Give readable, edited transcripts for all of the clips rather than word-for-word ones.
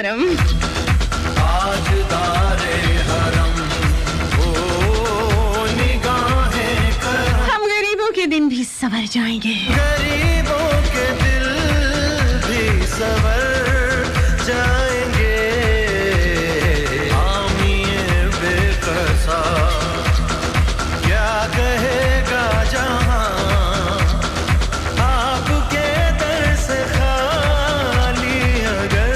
हरम। ताजदारे हरम, ओ निगाहें करम। हम गरीबों के दिन भी संवर जाएंगे। गरीबों के दिल भी संवर जाएंगे। हामिए बेकसा क्या कहेगा जहां, आपके दर से खाली अगर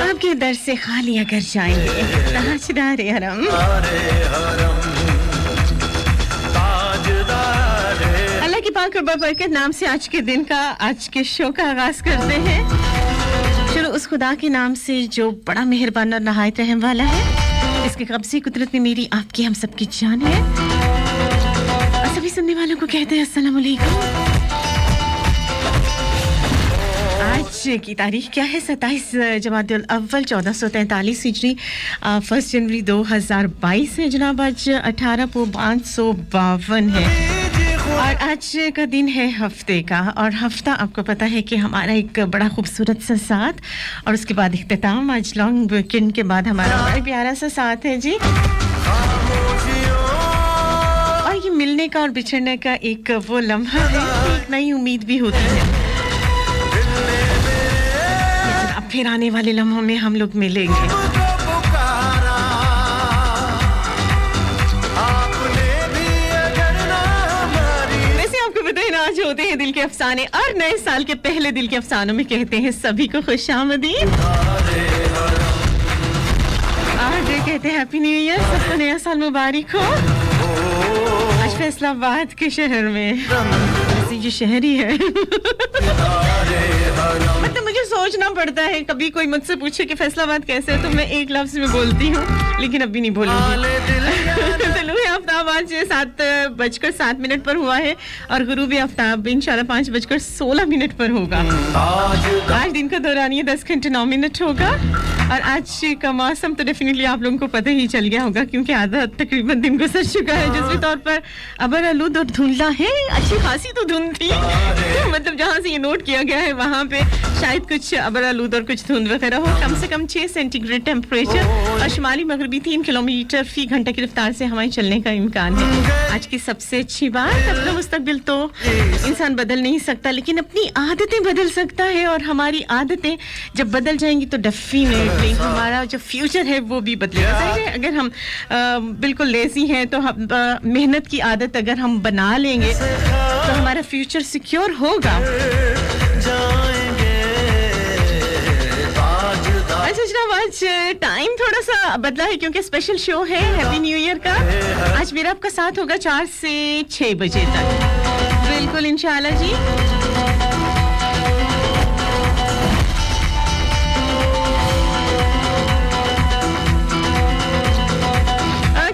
आपके दर से खाली अगर जाएंगे। ताजदारे हरम। अल्लाह की पाक और बरकत नाम से आज के दिन का, आज के शो का आगाज करते हैं। चलो उस खुदा के नाम से जो बड़ा मेहरबान और नहायत रहम वाला है, इसके कब्ज़े कुदरत में मेरी आपकी हम सबकी जान है। और सभी सुनने वालों को कहते हैं अस्सलाम वालेकुम। आज की तारीख क्या है? 27 जमादुल अव्वल 1443 हिजरी, 1 जनवरी 2022 है जनाब। आज 18,552 है और आज का दिन है हफ्ते का। और हफ्ता आपको पता है कि हमारा एक बड़ा खूबसूरत सा साथ और उसके बाद इख्तिताम। आज लॉन्ग वीकेंड के बाद हमारा बड़ा प्यारा सा साथ है जी। और ये मिलने का और बिछड़ने का एक वो लम्हा है, एक नई उम्मीद भी होती है। अब फिर आने वाले लम्हों में हम लोग मिलेंगे। आज होते हैं दिल के अफसाने और नए साल के पहले दिल के अफसानों में कहते हैं सभी को खुशामदीद। आज कहते हैं हैप्पी न्यू ईयर, सबको नया साल मुबारक हो। आज फैसलाबाद के शहर में, वैसे ये शहर ही है मतलब मुझे सोचना पड़ता है, कभी कोई मुझसे पूछे कि फैसलाबाद कैसे है तो मैं एक लफ्ज में बोलती हूँ, लेकिन अभी नहीं बोलूंगी। तलुए आफ्ताब आज 7:07 पर हुआ है और गुरूब आफ्ताब इंशाल्लाह 5:16 पर होगा। आज दिन का दौरानिया 10:09 होगा। और आज का मौसम तो डेफिनेटली आप लोगों को पता ही चल गया होगा, क्योंकि आधा तकरीबन दिन गुजर चुका है, जिसके तौर पर अबर आलूद और धुंधला है। अच्छी खासी तो धुंध थी मतलब जहाँ से ये नोट किया गया है वहाँ पे शायद कुछ अबर आलूद और कुछ धुंध वगैरह हो। कम से कम 6 सेंटीग्रेड टेम्परेचर और शुमाली मगरबी 3 किलोमीटर फी घंटा की रफ्तार से हवाएं चलने का इम्कान है। आज की सबसे अच्छी बात, अपना मुस्तकबिल तो इंसान बदल नहीं सकता, लेकिन अपनी आदतें बदल सकता है। और हमारी आदतें जब बदल जाएंगी तो डेफिनेटली हमारा जो फ्यूचर है वो भी बदलेगा। अगर हम बिल्कुल लेजी हैं तो हम मेहनत की आदत अगर हम बना लेंगे तो हमारा फ्यूचर सिक्योर होगा। अच्छा जनाब, आज टाइम थोड़ा सा बदला है क्योंकि स्पेशल शो है हैप्पी न्यू ईयर का। आज मेरा आपका साथ होगा 4 से 6 बजे तक, बिल्कुल इंशाल्लाह जी।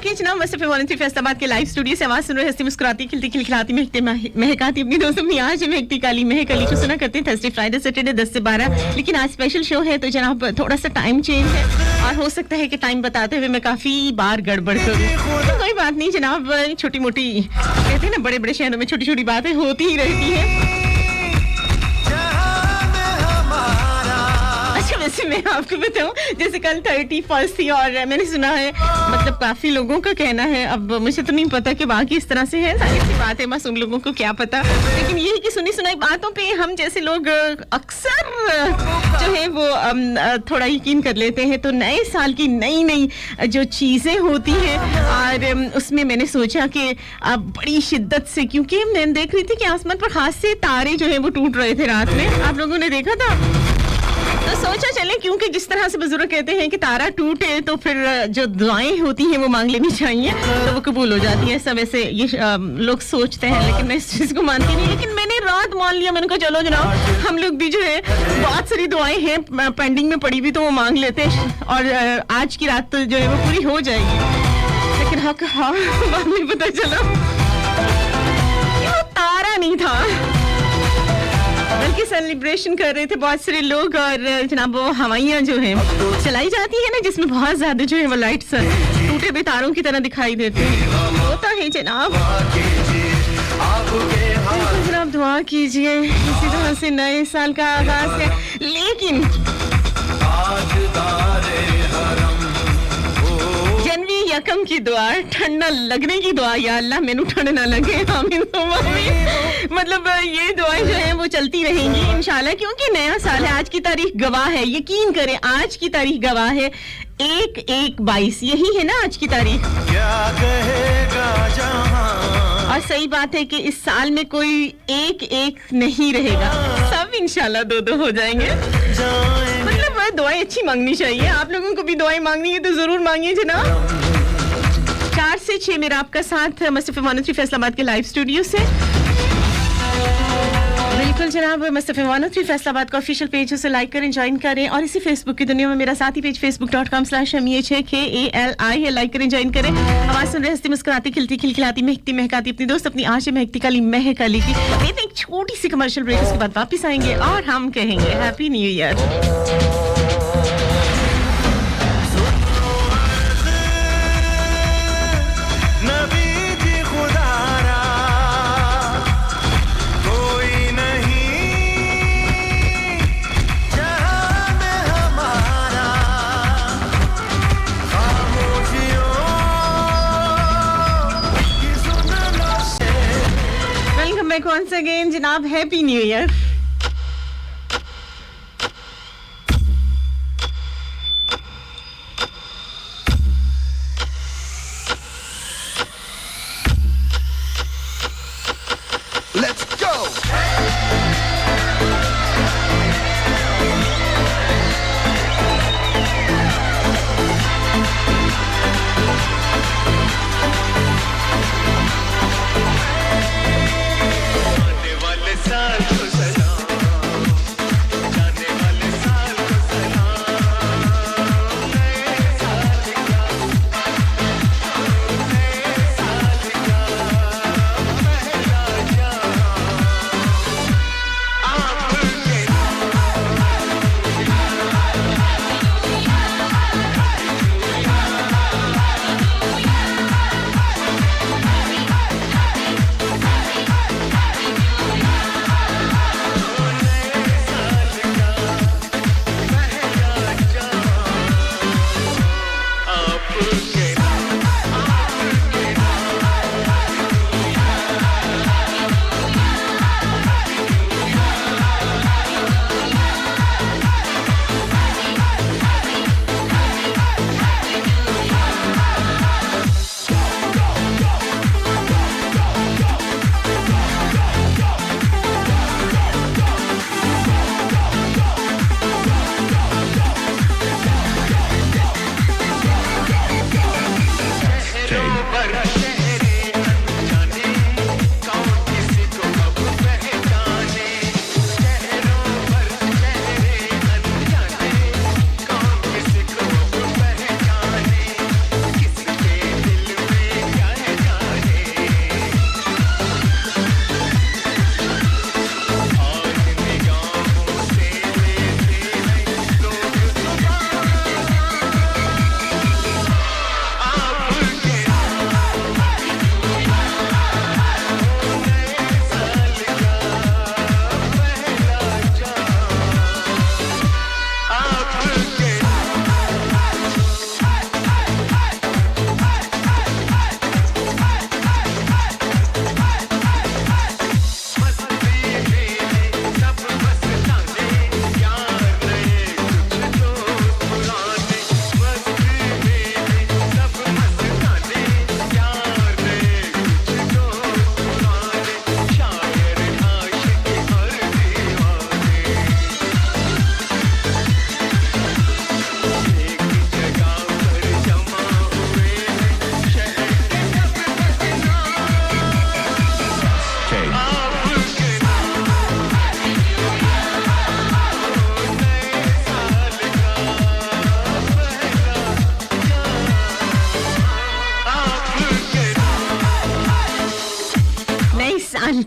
जनाब वैसे वॉलंटियर फैसलाबाद के लाइव स्टूडियो से आवाज सुन रहे, हंसती मुस्कुराती खिलती खिलखिलाती महकती महकाती अपनी दोस्तों मियाज महकती काली महक अली को सुना करते हैं थर्सडे फ्राइडे सैटरडे 10 से 12। लेकिन आज स्पेशल शो है तो जनाब थोड़ा सा टाइम चेंज है और हो सकता है कि टाइम बताते हुए मैं काफी बार गड़बड़ करूं, तो कोई बात नहीं जनाब। छोटी मोटी कहते हैं ना, बड़े बड़े शहरों में छोटी छोटी बातें होती ही रहती है। वैसे मैं आपको बताऊं, जैसे कल 31 थी और मैंने सुना है, मतलब काफी लोगों का कहना है, अब मुझे तो नहीं पता कि बाकी इस तरह से है, सारी सी बात है, बस उन लोगों को क्या पता। लेकिन ये है कि सुनी सुनाई बातों पे हम जैसे लोग अक्सर जो है वो थोड़ा यकीन कर लेते हैं। तो नए साल की नई नई जो चीजें होती हैं और उसमें मैंने सोचा कि अब बड़ी शिद्दत से, क्योंकि मैं देख रही थी कि आसमान पर खास से तारे जो है वो टूट रहे थे रात में, आप लोगों ने देखा था? तो सोचा चले, क्योंकि जिस तरह से बुजुर्ग कहते हैं कि तारा टूटे तो फिर जो दुआएं होती हैं वो मांग लेनी चाहिए तो वो कबूल हो जाती हैं। सब ऐसे ये लोग सोचते हैं, लेकिन मैं इस चीज को मानती नहीं। लेकिन मैंने रात मान लिया, मैंने कहा चलो जनाब हम लोग भी जो है बहुत सारी दुआएं हैं पेंडिंग में पड़ी हुई तो वो मांग लेते हैं और आज की रात तो जो है वो पूरी हो जाएगी। लेकिन हाँ बाद में पता चला वो तारा नहीं था, बल्कि सेलिब्रेशन कर रहे थे बहुत सारे लोग। और जनाब वो हवाइयाँ जो हैं चलाई जाती है ना, जिसमें बहुत ज्यादा जो है वो लाइट्स टूटे हुए तारों की तरह दिखाई देते हैं, होता है जनाब। जनाब दुआ कीजिए, इसी तरह से नए साल का आगाज है। लेकिन दुआ ठंडा लगने की दुआ या अल्लाह मैनू ठंड ना लगे आमीन मतलब ये दुआएं जो हैं वो चलती रहेंगी इंशाल्लाह क्योंकि नया साल है आज की तारीख गवाह है यकीन करें आज की तारीख गवाह है 1/1/22 यही है ना आज की तारीख क्या कहेगा जहां और सही बात है कि इस साल में कोई 1/1 नहीं रहेगा सब इंशाल्लाह 2/2 हो जाएंगे मतलब दुआएं अच्छी मांगनी चाहिए आप लोगों को भी दुआएं मांगनी है तो जरूर मांगिए जनाब 4 से 6 मेरा आपका साथ मुस्तफा 103 फैसलाबाद के लाइव स्टूडियो से बिल्कुल जनाब मुस्तफा 103 फैसलाबाद का ऑफिशियल पेज उसे लाइक करें ज्वाइन करें और इसी फेसबुक की दुनिया में मेरा साथी पेज facebook.com/MEHKALI है लाइक करें ज्वाइन करें आवाज सुन रहे हंसती मुस्कुराती खिलती खिलखिलाती महकती महकाती अपनी दोस्त अपनी आंखें महकती काली महक अली की एक छोटी सी कमर्शियल ब्रेक उसके बाद वापस आएंगे और हम कहेंगे happy new year once again जनाब happy new year Let's go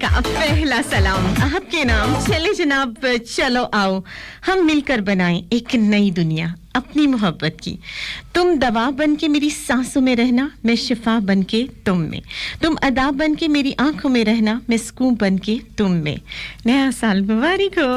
का पहला सलाम आपके नाम चले जनाब चलो आओ हम मिलकर बनाएं एक नई दुनिया अपनी मोहब्बत की तुम दवा बन के मेरी सांसों में रहना मैं शिफा बन के तुम में तुम अदा बन के मेरी आंखों में रहना मैं सुकून बन के तुम में नया साल मुबारक हो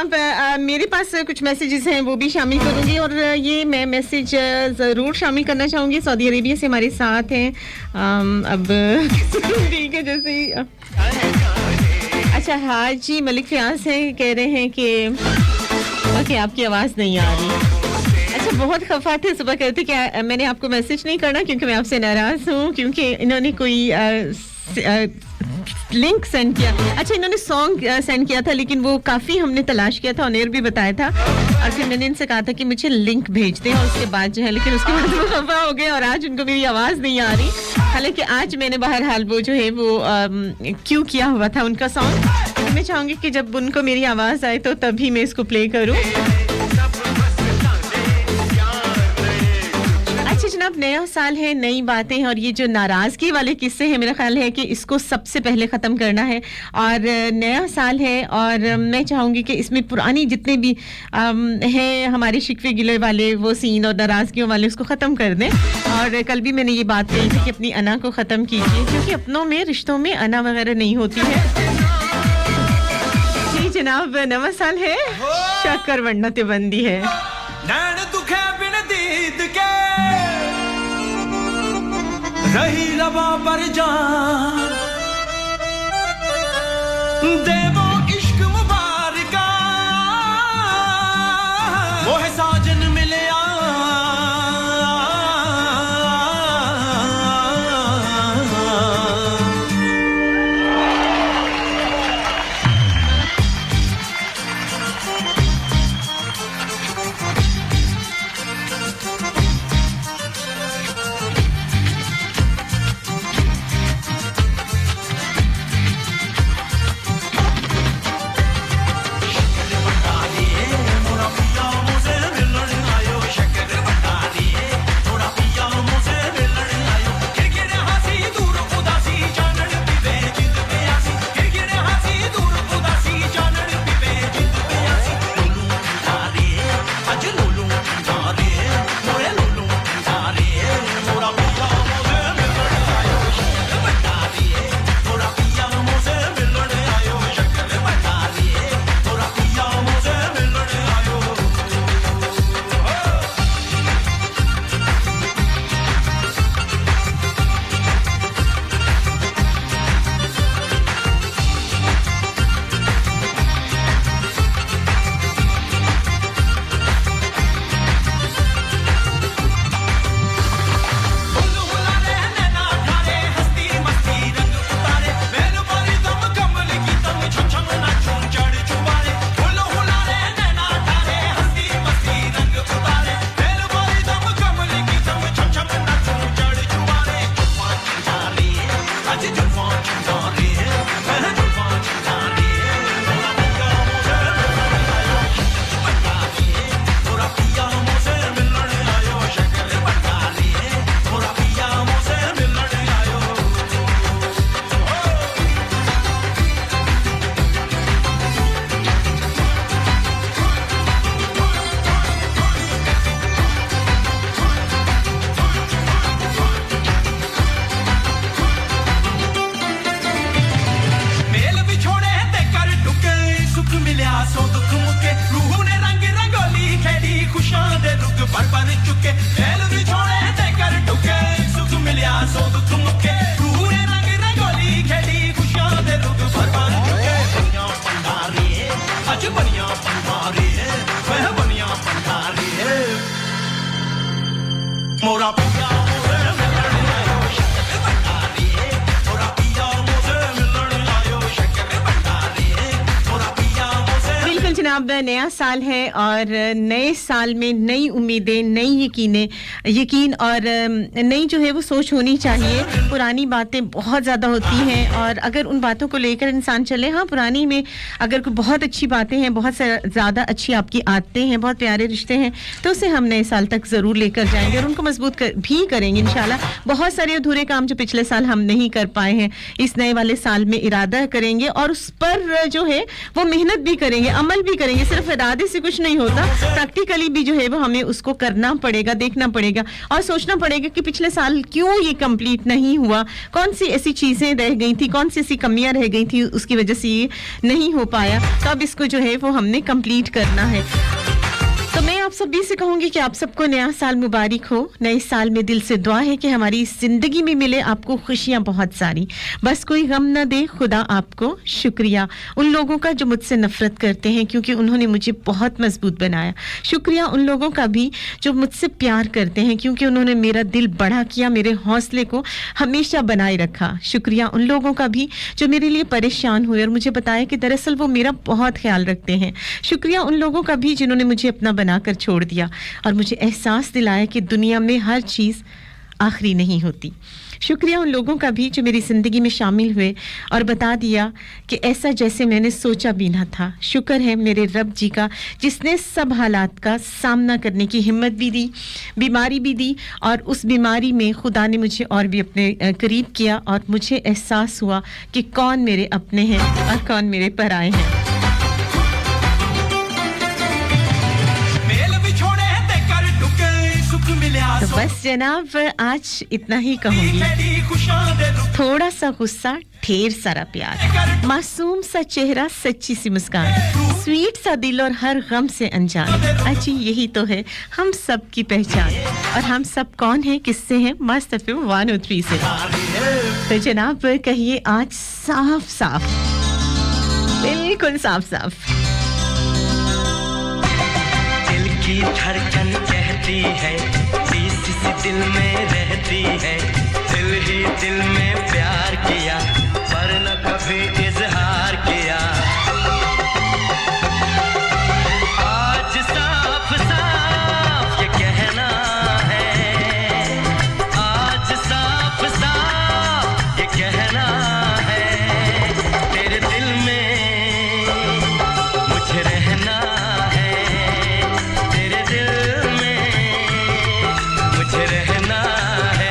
जनाब मेरे पास कुछ मैसेजेस हैं वो भी शामिल करूंगी और ये मैं मैसेज ज़रूर शामिल करना चाहूँगी। सऊदी अरेबिया से हमारे साथ हैं अब ठीक है जैसे ही अच्छा हाजी मलिक फयाज हैं कह रहे हैं कि ओके आपकी आवाज़ नहीं आ रही। अच्छा बहुत खफा थे सुबह कहते कि मैंने आपको मैसेज नहीं करना क्योंकि मैं आपसे नाराज़ हूँ क्योंकि इन्होंने कोई लिंक सेंड किया। अच्छा इन्होंने सॉन्ग सेंड किया था लेकिन वो काफ़ी हमने तलाश किया था ऑन एयर भी बताया था और फिर मैंने इनसे कहा था कि मुझे लिंक भेज दें और उसके बाद जो है लेकिन उसके बाद वो खफा हो गए और आज उनको मेरी आवाज़ नहीं आ रही। हालांकि आज मैंने बहरहाल वो जो है वो क्यों किया हुआ था उनका सॉन्ग तो मैं चाहूँगी कि जब उनको मेरी आवाज़ आए तो तभी मैं इसको प्ले करूँ। जनाब नया साल है नई बातें हैं और ये जो नाराज़गी वाले किस्से हैं मेरा ख्याल है कि इसको सबसे पहले ख़त्म करना है और नया साल है और मैं चाहूँगी कि इसमें पुरानी जितने भी हैं हमारे शिकवे गिले वाले वो सीन और नाराज़गियों वाले उसको ख़त्म कर दें। और कल भी मैंने ये बात कही थी कि अपनी अना को ख़त्म कीजिए क्योंकि अपनों में रिश्तों में अना वगैरह नहीं होती है। जी जनाब नवा साल है शक्कर वरना तिबंदी है रही रबा पर जान देवो इश्क मुबारका मोह साजन मिले नया साल है और नए साल में नई उम्मीदें नई यकीन और नई जो है वो सोच होनी चाहिए। पुरानी बातें बहुत ज़्यादा होती हैं और अगर उन बातों को लेकर इंसान चले हाँ पुरानी में अगर कोई बहुत अच्छी बातें हैं बहुत ज़्यादा अच्छी आपकी आदतें हैं बहुत प्यारे रिश्ते हैं तो उसे हम नए साल तक ज़रूर लेकर जाएंगे और उनको मजबूत भी करेंगे इंशाल्लाह। बहुत सारे अधूरे काम जो पिछले साल हम नहीं कर पाए हैं इस नए वाले साल में इरादा करेंगे और उस पर जो है वो मेहनत भी करेंगे अमल भी करेंगे, सिर्फ इरादे से कुछ नहीं होता, प्रैक्टिकली भी जो है वो हमें उसको करना पड़ेगा, देखना पड़ेगा और सोचना पड़ेगा कि पिछले साल क्यों ये कंप्लीट नहीं हुआ, कौन सी ऐसी चीजें रह गई थी, कौन सी ऐसी कमियां रह गई थी, उसकी वजह से ये नहीं हो पाया। तो अब इसको जो है वो हमने कंप्लीट करना है। तो मैं आप सभी से कहूंगी कि आप सबको नया साल मुबारक हो। नए साल में दिल से दुआ है कि हमारी जिंदगी में मिले आपको खुशियां बहुत सारी, बस कोई गम ना दे खुदा आपको। शुक्रिया उन लोगों का जो मुझसे नफरत करते हैं, क्योंकि उन्होंने मुझे बहुत मजबूत बनाया। शुक्रिया उन लोगों का भी जो मुझसे प्यार करते हैं, क्योंकि उन्होंने मेरा दिल बड़ा किया, मेरे हौसले को हमेशा बनाए रखा। शुक्रिया उन लोगों का भी जो मेरे लिए परेशान हुए और मुझे बताया कि दरअसल वो मेरा बहुत ख्याल रखते हैं। शुक्रिया उन लोगों का भी जिन्होंने मुझे अपना बनाकर छोड़ दिया और मुझे एहसास दिलाया कि दुनिया में हर चीज आखिरी नहीं होती। शुक्रिया उन लोगों का भी जो मेरी जिंदगी में शामिल हुए और बता दिया कि ऐसा जैसे मैंने सोचा भी ना था। शुक्र है मेरे रब जी का जिसने सब हालात का सामना करने की हिम्मत भी दी, बीमारी भी दी और उस बीमारी में खुदा ने मुझे और भी अपने करीब किया और मुझे एहसास हुआ कि कौन मेरे अपने हैं और कौन मेरे पराए हैं। तो बस जनाब आज इतना ही कहूंगी। थोड़ा सा गुस्सा, ढेर सारा प्यार, मासूम सा चेहरा, सच्ची सी मुस्कान, स्वीट सा दिल और हर गम से अनजान। अच्छी यही तो है हम सब की पहचान। और हम सब कौन हैं, किससे हैं? मस्त एफएम 103 से। तो जनाब कहिए आज साफ साफ, बिल्कुल साफ साफ। दिल की धड़कन कहती है, सी दिल में रहती है, दिल ही दिल में प्यार किया पर न कभी इजहार किया। आज साफ साफ ये कहना है, आज साफ साफ ये कहना है, तेरे दिल में मुझे रहना है, तेरे दिल में मुझे रहना है।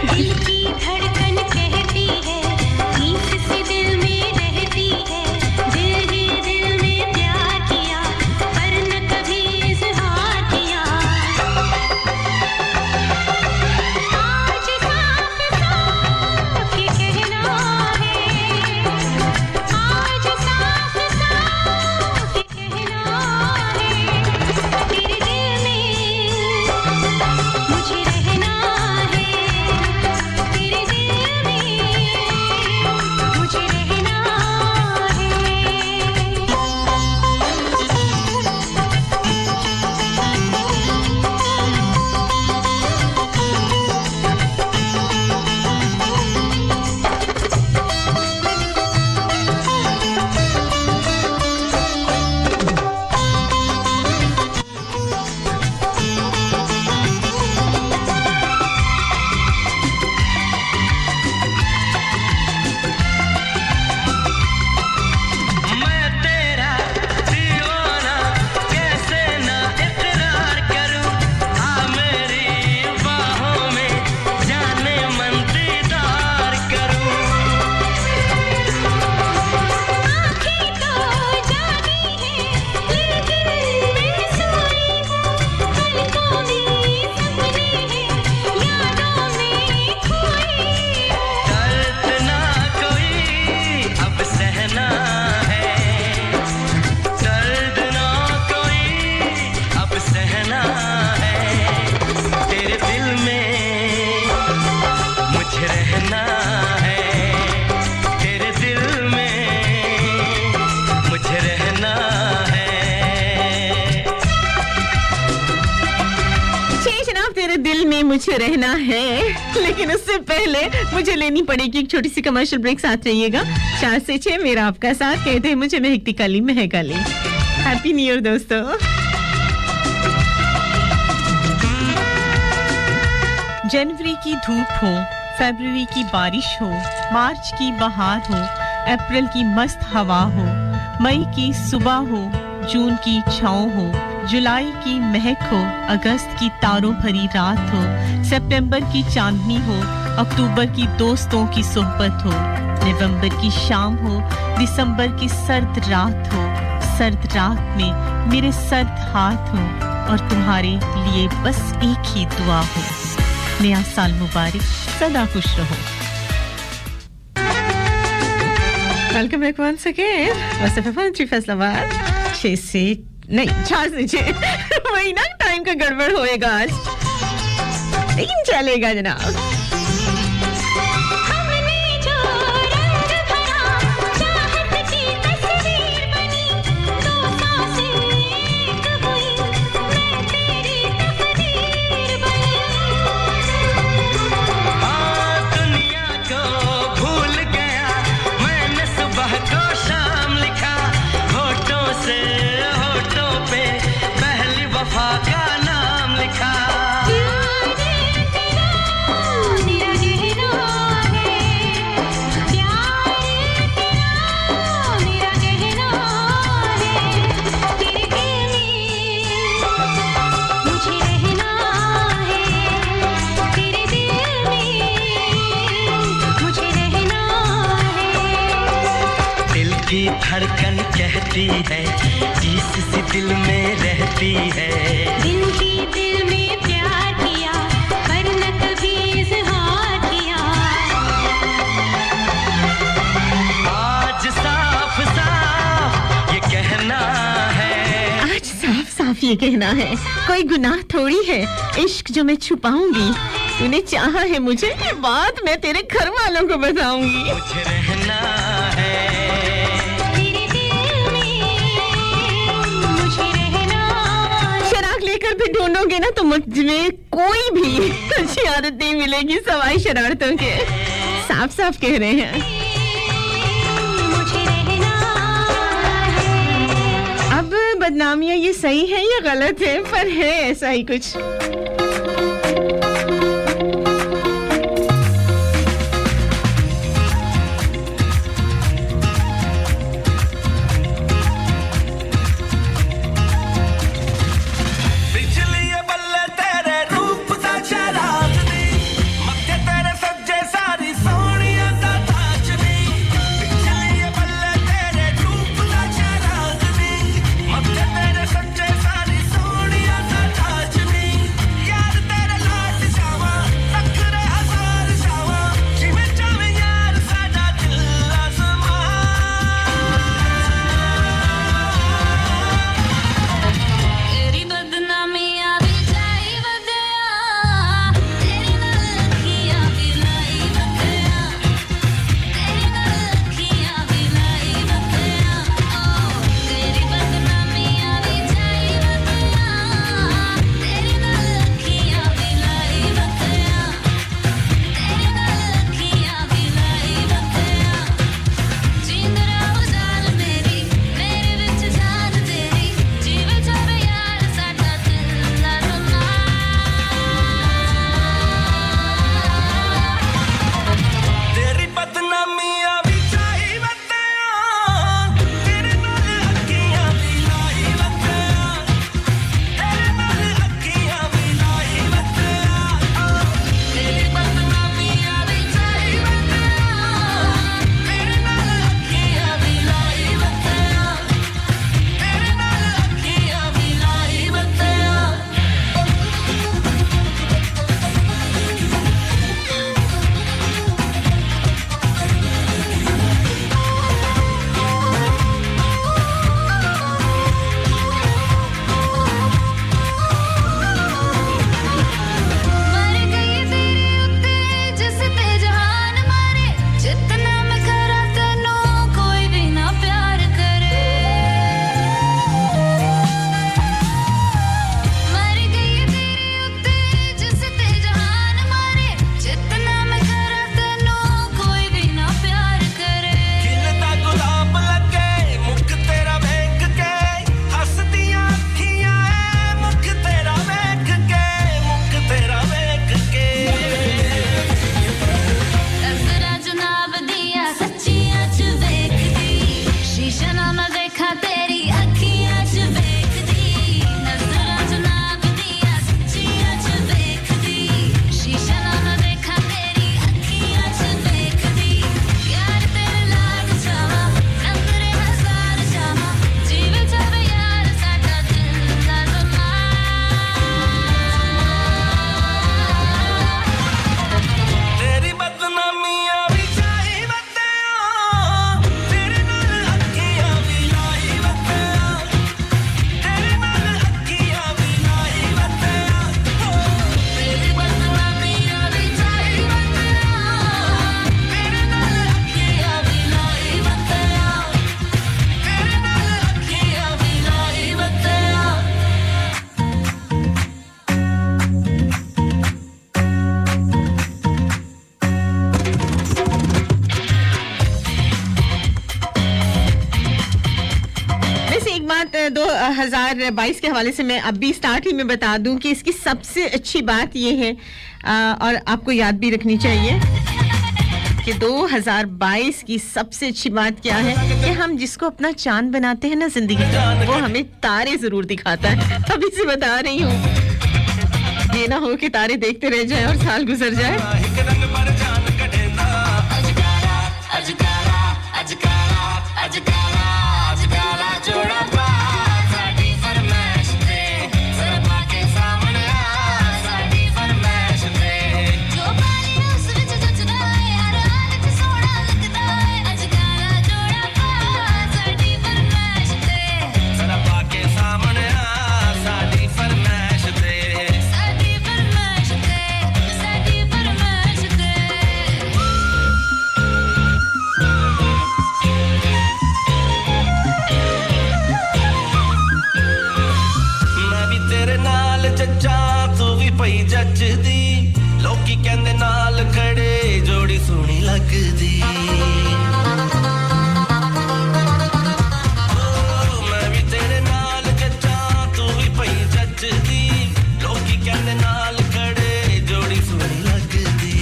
दिल की धड़कन कहती है, नींद से दिल में रहती है, दिल ही दिल में प्यार किया पर न कभी इजहार किया। आज साफ साफ ये कहना है, आज साफ साफ ये कहना है, तेरे दिल में मुझे रहना है, तेरे दिल में मुझे रहना मैं तेरा दीवाना कैसे ना इकरार करूं, आ मेरी बाहों में जाने मन दीदार करूं। आँखें तो जागी हैं लेकिन मैं सोई हूँ, पलकों में सपने हैं, यादों में खोई हूँ। दर्द ना कोई अब सहना है, दर्द ना कोई अब सहना है, तेरे दिल में मुझे रहना है, तेरे दिल में मुझे रहना है। जी जनाब तेरे दिल में मुझे रहना है, लेकिन उससे पहले मुझे लेनी पड़ेगी एक छोटी सी कमर्शियल ब्रेक। साथ रहिएगा 4 से 6 मेरा आपका साथ, कहते हैं मुझे महकती काली महकाली। हैप्पी न्यू ईयर दोस्तों। जनवरी की धूप हो, फरवरी की बारिश हो, मार्च की बहार हो, अप्रैल की मस्त हवा हो, मई की सुबह हो, जून की छाँव हो, जुलाई की महक हो, अगस्त की तारों भरी रात हो, सितंबर की चांदनी हो, अक्टूबर की दोस्तों की सोहबत हो, नवंबर की शाम हो, दिसंबर की सर्द रात हो, सर्द रात में मेरे सर्द हाथ हो और तुम्हारे लिए बस एक ही दुआ हो, नया साल मुबारक, सदा खुश रहो। Welcome back once again. बस एफएम फैसलाबाद 6 से नहीं 4 से 6 वही ना, टाइम का गड़बड़ होएगा आज, लेकिन चलेगा जनाब। धड़कन कहती है, इसी दिल में रहती है, दिल ही दिल में प्यार किया पर न कभी इज़हार किया। आज साफ साफ ये कहना है, आज साफ साफ ये कहना है, कोई गुनाह थोड़ी है इश्क जो मैं छुपाऊंगी। तूने चाहा है मुझे, ये बात मैं तेरे घर वालों को बताऊंगी। मुझे रहना है तेरे दिल में, मुझे रहना है। शराब लेकर भी ढूंढोगे ना तो मुझ में कोई भी अच्छी आदत नहीं मिलेगी सवाई शरारतों के। साफ साफ कह रहे हैं। मुझे रहना है। अब बदनामियां ये सही है या गलत है, पर है ऐसा ही कुछ। Yeah. 2022 के हवाले से मैं अभी स्टार्ट ही में बता दूं कि इसकी सबसे अच्छी बात ये है और आपको याद भी रखनी चाहिए कि 2022 की सबसे अच्छी बात क्या है कि हम जिसको अपना चांद बनाते हैं ना जिंदगी का, वो हमें तारे जरूर दिखाता है। अभी से बता रही हूँ, ये ना हो कि तारे देखते रह जाए और साल गुजर जाए। लोकी कहंदे नाल खड़े जोड़ी सोहनी लगदी मैं भी तेरे नाल जच्चा तू भी पई जचदी लोकी कहंदे नाल खड़े जोड़ी सोहनी लगदी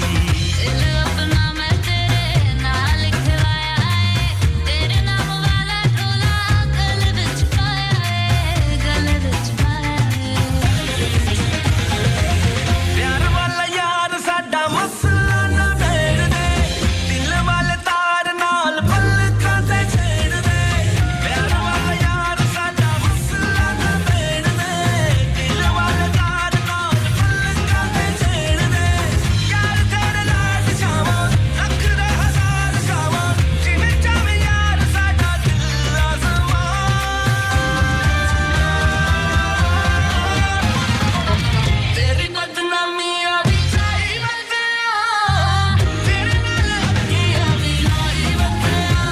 अपना मैं तेरे नाल लिखवाया है तेरे नाम वाला ढोला गल विच पाया है गल विच पाया है प्यार वाला यार साडा मसला ना भेड़ दे दिल वाले तार नाल पलकां ते छेड़ दे प्यार वाला यार साडा मसला ना भेड़ दे दिल वाले तार नाल पलकां ते छेड़ दे यार तेरे लाड जावां लख दे हजार जावां जिवें चाहे यार साडा दिल आज़मां तेरी बदनामी आवी चाही वंदिया तेरे नाल अखियां भी लाई वंदिया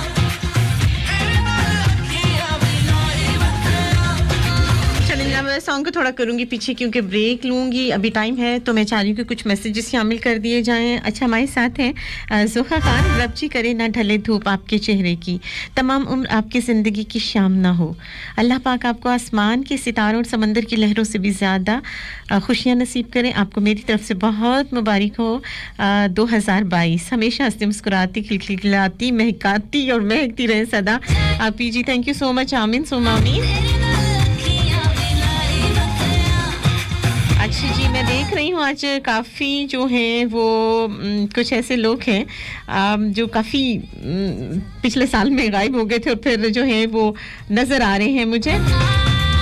तेरे नाल अखियां भी लाई वंदिया चलिए अब मैं सॉन्ग को थोड़ा करूंगी पीछे क्योंकि ब्रेक लूंगी, अभी टाइम है तो मैं चाह रही हूँ कि कुछ मैसेजेस शामिल कर दिए जाएं। अच्छा, हमारे साथ हैं ज़ोहा खान। रब जी करे ना ढले धूप आपके चेहरे की, तमाम उम्र आपकी ज़िंदगी की शाम ना हो। अल्लाह पाक आपको आसमान के सितारों और समंदर की लहरों से भी ज़्यादा खुशियाँ नसीब करें। आपको मेरी तरफ से बहुत मुबारक हो 2022, हमेशा हंसती मुस्कुराती खिलखिलाती महकाती और महकती रहे सदा। आप जी थैंक यू सो मच। आमीन सुमा आमीन। अच्छा जी, मैं देख रही हूँ आज काफ़ी जो हैं वो कुछ ऐसे लोग हैं जो काफ़ी पिछले साल में गायब हो गए थे और फिर जो है वो नज़र आ रहे हैं मुझे,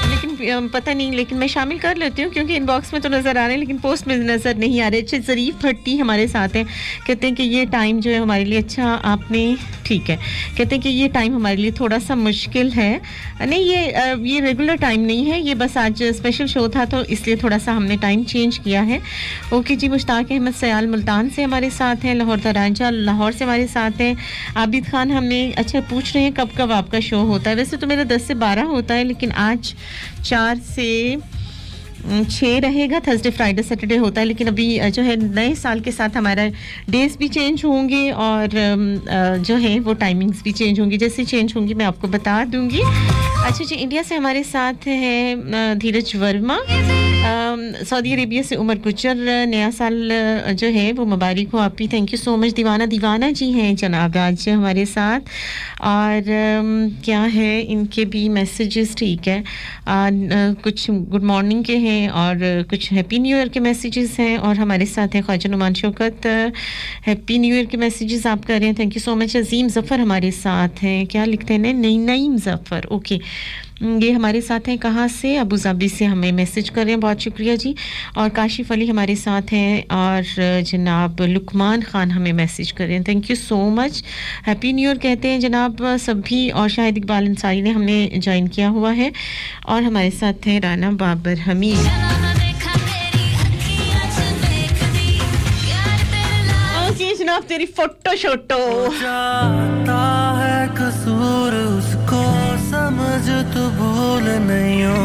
लेकिन पता नहीं, लेकिन मैं शामिल कर लेती हूँ क्योंकि इनबॉक्स में तो नज़र आ रहे हैं लेकिन पोस्ट में नज़र नहीं आ रहे। अच्छा, ज़रीफ भट्टी हमारे साथ हैं, कहते हैं कि ये टाइम जो है हमारे लिए, अच्छा आपने ठीक है, कहते हैं कि ये टाइम हमारे लिए थोड़ा सा मुश्किल है। नहीं, ये रेगुलर टाइम नहीं है, ये बस आज स्पेशल शो था तो इसलिए थोड़ा सा हमने टाइम चेंज किया है। ओके जी, मुश्ताक अहमद सयाल मुल्तान से हमारे साथ हैं, लाहौर दराजा लाहौर से हमारे साथ हैं। आबिद खान हमें अच्छा पूछ रहे हैं कब कब आपका शो होता है। वैसे तो मेरा 10 से 12 होता है लेकिन आज 4 से 6 रहेगा, थर्सडे फ्राइडे सैटरडे होता है, लेकिन अभी जो है नए साल के साथ हमारा डेज भी चेंज होंगे और जो है वो टाइमिंग्स भी चेंज होंगी। जैसे चेंज होंगी मैं आपको बता दूंगी। अच्छा जी, इंडिया से हमारे साथ है धीरज वर्मा, सऊदी अरेबिया से उमर गुजर। नया साल जो है वो मुबारक हो आप भी, थैंक यू सो मच। दीवाना जी हैं जनाब आज हमारे साथ, और क्या है इनके भी मैसेजेस, ठीक है, कुछ गुड मॉर्निंग के हैं और कुछ हैप्पी न्यू ईयर के मैसेजेस हैं, और हमारे साथ हैं Khwaja Noman Shaukat, happy new year के मैसेजेस आप कर रहे हैं, thank you so much. Azeem Zafar हमारे साथ हैं, क्या लिखते हैं नईम ज़फ़र, ओके, ये हमारे साथ हैं कहाँ से, अबू धाबी से हमें मैसेज कर रहे हैं, बहुत शुक्रिया जी। और काशिफ अली हमारे साथ हैं, और जनाब लुकमान ख़ान हमें मैसेज कर रहे हैं, thank you so much. Happy new year कहते हैं जनाब सभी, और शाहिद इकबाल अंसारी ने हमने ज्वाइन किया हुआ है, और हमारे साथ हैं राना बाबर हमीद। जनाब तेरी फोटो शोटो जाता है कसूर उसको समझ तू भूल नहीं हो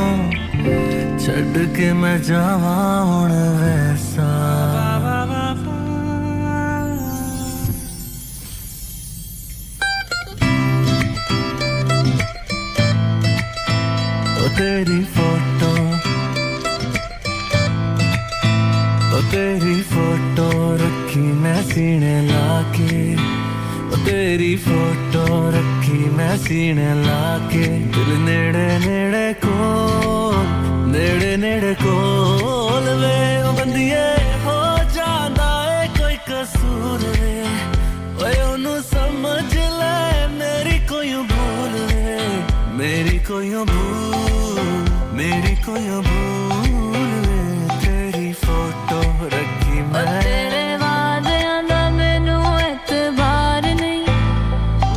छड़ के मैं जावा हुण वैसा ओ तेरी फोटो रखी मैं सीने लाके ओ तेरी फोटो रखी मैं सीने लाके दिल नेड़े नेड़े कोल वे ओ बंदिए हो जांदा है कोई कसूर वे ओए ओनू समझ ले मेरी कोई भूल वे मेरी कोई भूल वे तेरी फोटो रखी मैं तेरे वादियां दा मैनू एतबार नहीं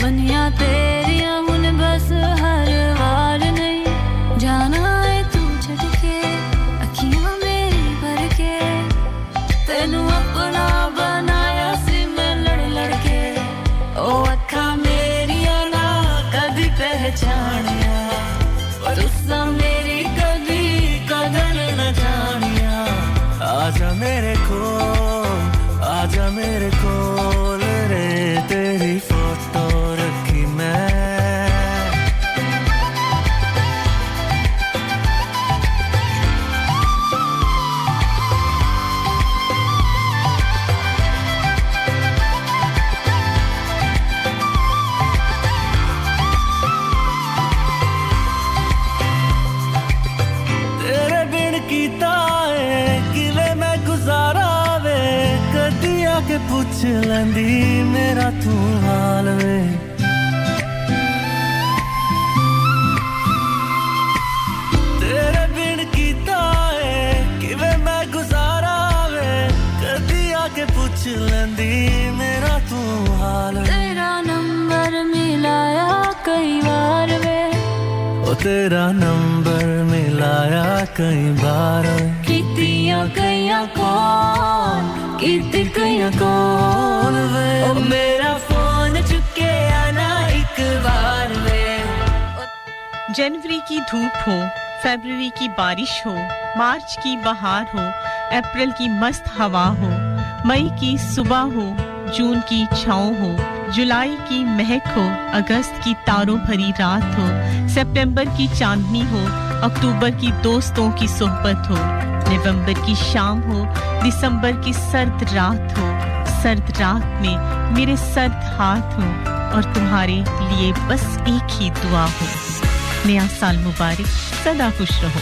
बनिया तेरियां हुन बस हर वार नहीं जाना है तू छड़ के अखियां मेरी भर के तेनू अपना बनाया सी मैं लड़ लड़ के ओ अखा मेरियां ना कदी पहचानिया तुसा मेरी कदी कदर न जानिया आजा मेरे कोल रे तेरी फोटो रखी मैं तेरे बिन कीता है किवे मैं गुजारा वे कदी आके पूछ लैंदी मेरा तू हाल वे तेरे बिन कीता है किवे मैं गुजारा वे कदी आके पूछ लैंदी मेरा तू हाल वे तेरा नंबर मिलाया कई बार वे ओ तेरा नंबर मिलाया कई बार कीतियां कईयां कॉल वे ओ मेरा फोन चुके आना एक बार वे जनवरी की धूप हो, फरवरी की बारिश हो, मार्च की बहार हो, अप्रैल की मस्त हवा हो, मई की सुबह हो, जून की छाँव हो, जुलाई की महक हो, अगस्त की तारों भरी रात हो, सितंबर की चांदनी हो, अक्टूबर की दोस्तों की सोहबत हो, नवंबर की शाम हो, दिसंबर की सर्द रात हो, सर्द रात में मेरे सर्द हाथ हो और तुम्हारे लिए बस एक ही दुआ हो, नया साल मुबारक, सदा खुश रहो।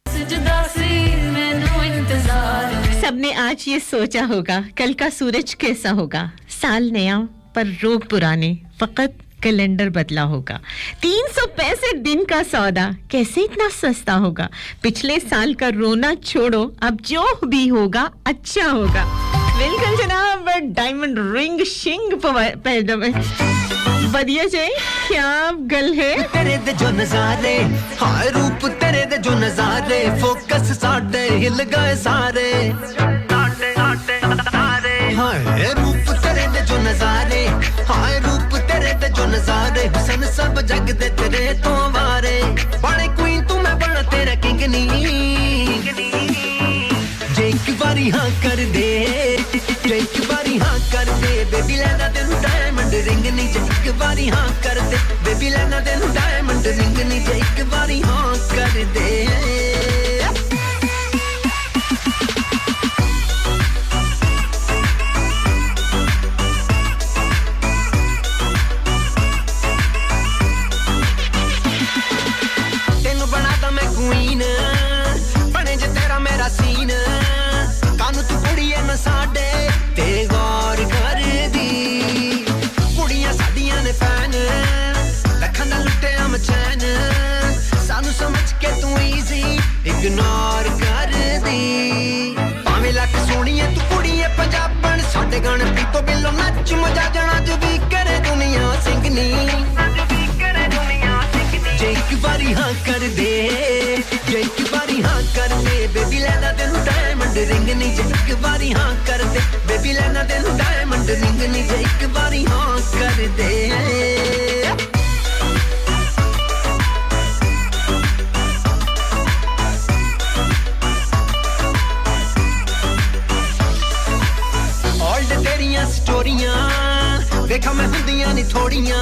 सजदा सी मैनू इंतजार वे सबने आज ये सोचा होगा कल का सूरज कैसा होगा, साल नया पर रोग पुराने, फकत कैलेंडर बदला होगा, 365 दिन का सौदा कैसे इतना सस्ता होगा, पिछले साल का रोना छोड़ो अब जो भी होगा अच्छा होगा। वेलकम जनाब डायमंड रिंग शिंग पैदम बढ़िया जी क्या गल है तेरे दे जो नजारे हाय रूप तेरे दे जो नजारे फोकस साडे हिल गए सारे हाय रूप तेरे दे जो नजारे हाय रूप तेरे दे जो नजारे हुसन सब जग दे तेरे तो वारे बड़े क्वीन तू मैं बना तेरा किंग नी जे एक बारी हाँ कर दे जे एक बारी हाँ कर दे बेबी लेना तेनू डायमंड रिंग नी जे एक बारी हाँ कर दे बेबी लेना तेनू डायमंड रिंग नी जे एक बारी हाँ कर दे तेनू बनाता मैं क्वीन बने जे तेरा मेरा सीन कानू तू कुड़िए न साडे ते गौर कर दी कुड़ियां साडियां ने फैन लखन दा लुटे हम चैन सानू समझ के तू इजी इग्नोर कर दी भाਵੇਂ ਲੱਖ ਸੋਹਣੀਏ ਤੂੰ ਕੁੜੀਏ ਪੰਜਾਬਣ ਸਾਡੇ ਗਾਣੇ ਪੀਤੋ ਬਿੱਲੋ ਨੱਚ ਮਜਾ ਜਾਣਾ ਜੋ ਵੀ ਕਰੇ ਦੁਨੀਆ ਸਿੰਘਨੀ ਜੇ ਇੱਕ ਵਾਰੀ ਹਾਂ ਕਰ ਦੇ ਜੇ ਇੱਕ ਵਾਰੀ ਹਾਂ ਕਰ ਦੇ ਬੇਬੀ ਲੈਣਾ ਤੈਨੂੰ ਡਾਇਮੰਡ ਰਿੰਗ ਨਹੀਂ ਜੇ ਇੱਕ ਵਾਰੀ ਹਾਂ ਕਰ ਦੇ ਬੇਬੀ ਲੈਣਾ ਤੈਨੂੰ ਡਾਇਮੰਡ ਰਿੰਗ ਨਹੀਂ ਜੇ ਇੱਕ ਵਾਰੀ ਹਾਂ ਕਰ ਦੇ स्टोरियां देखा मैं हुंदियां नहीं थोड़ियां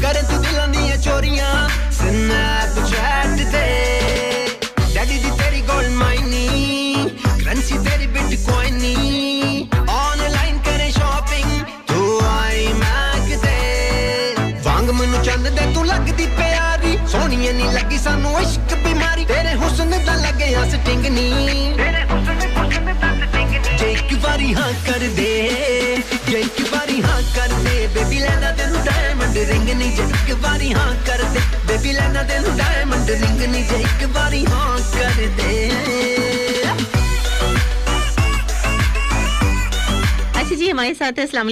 करे तू दिलां दियां चोरियां स्नैपचैट ते डैडी दी तेरी गोल्ड माइनी बारी हाँ कर दे बेबी लेना दे डायमंड रिंग नहीं जे एक बारी हाँ कर दे जी हमारे साथ है अस्सलाम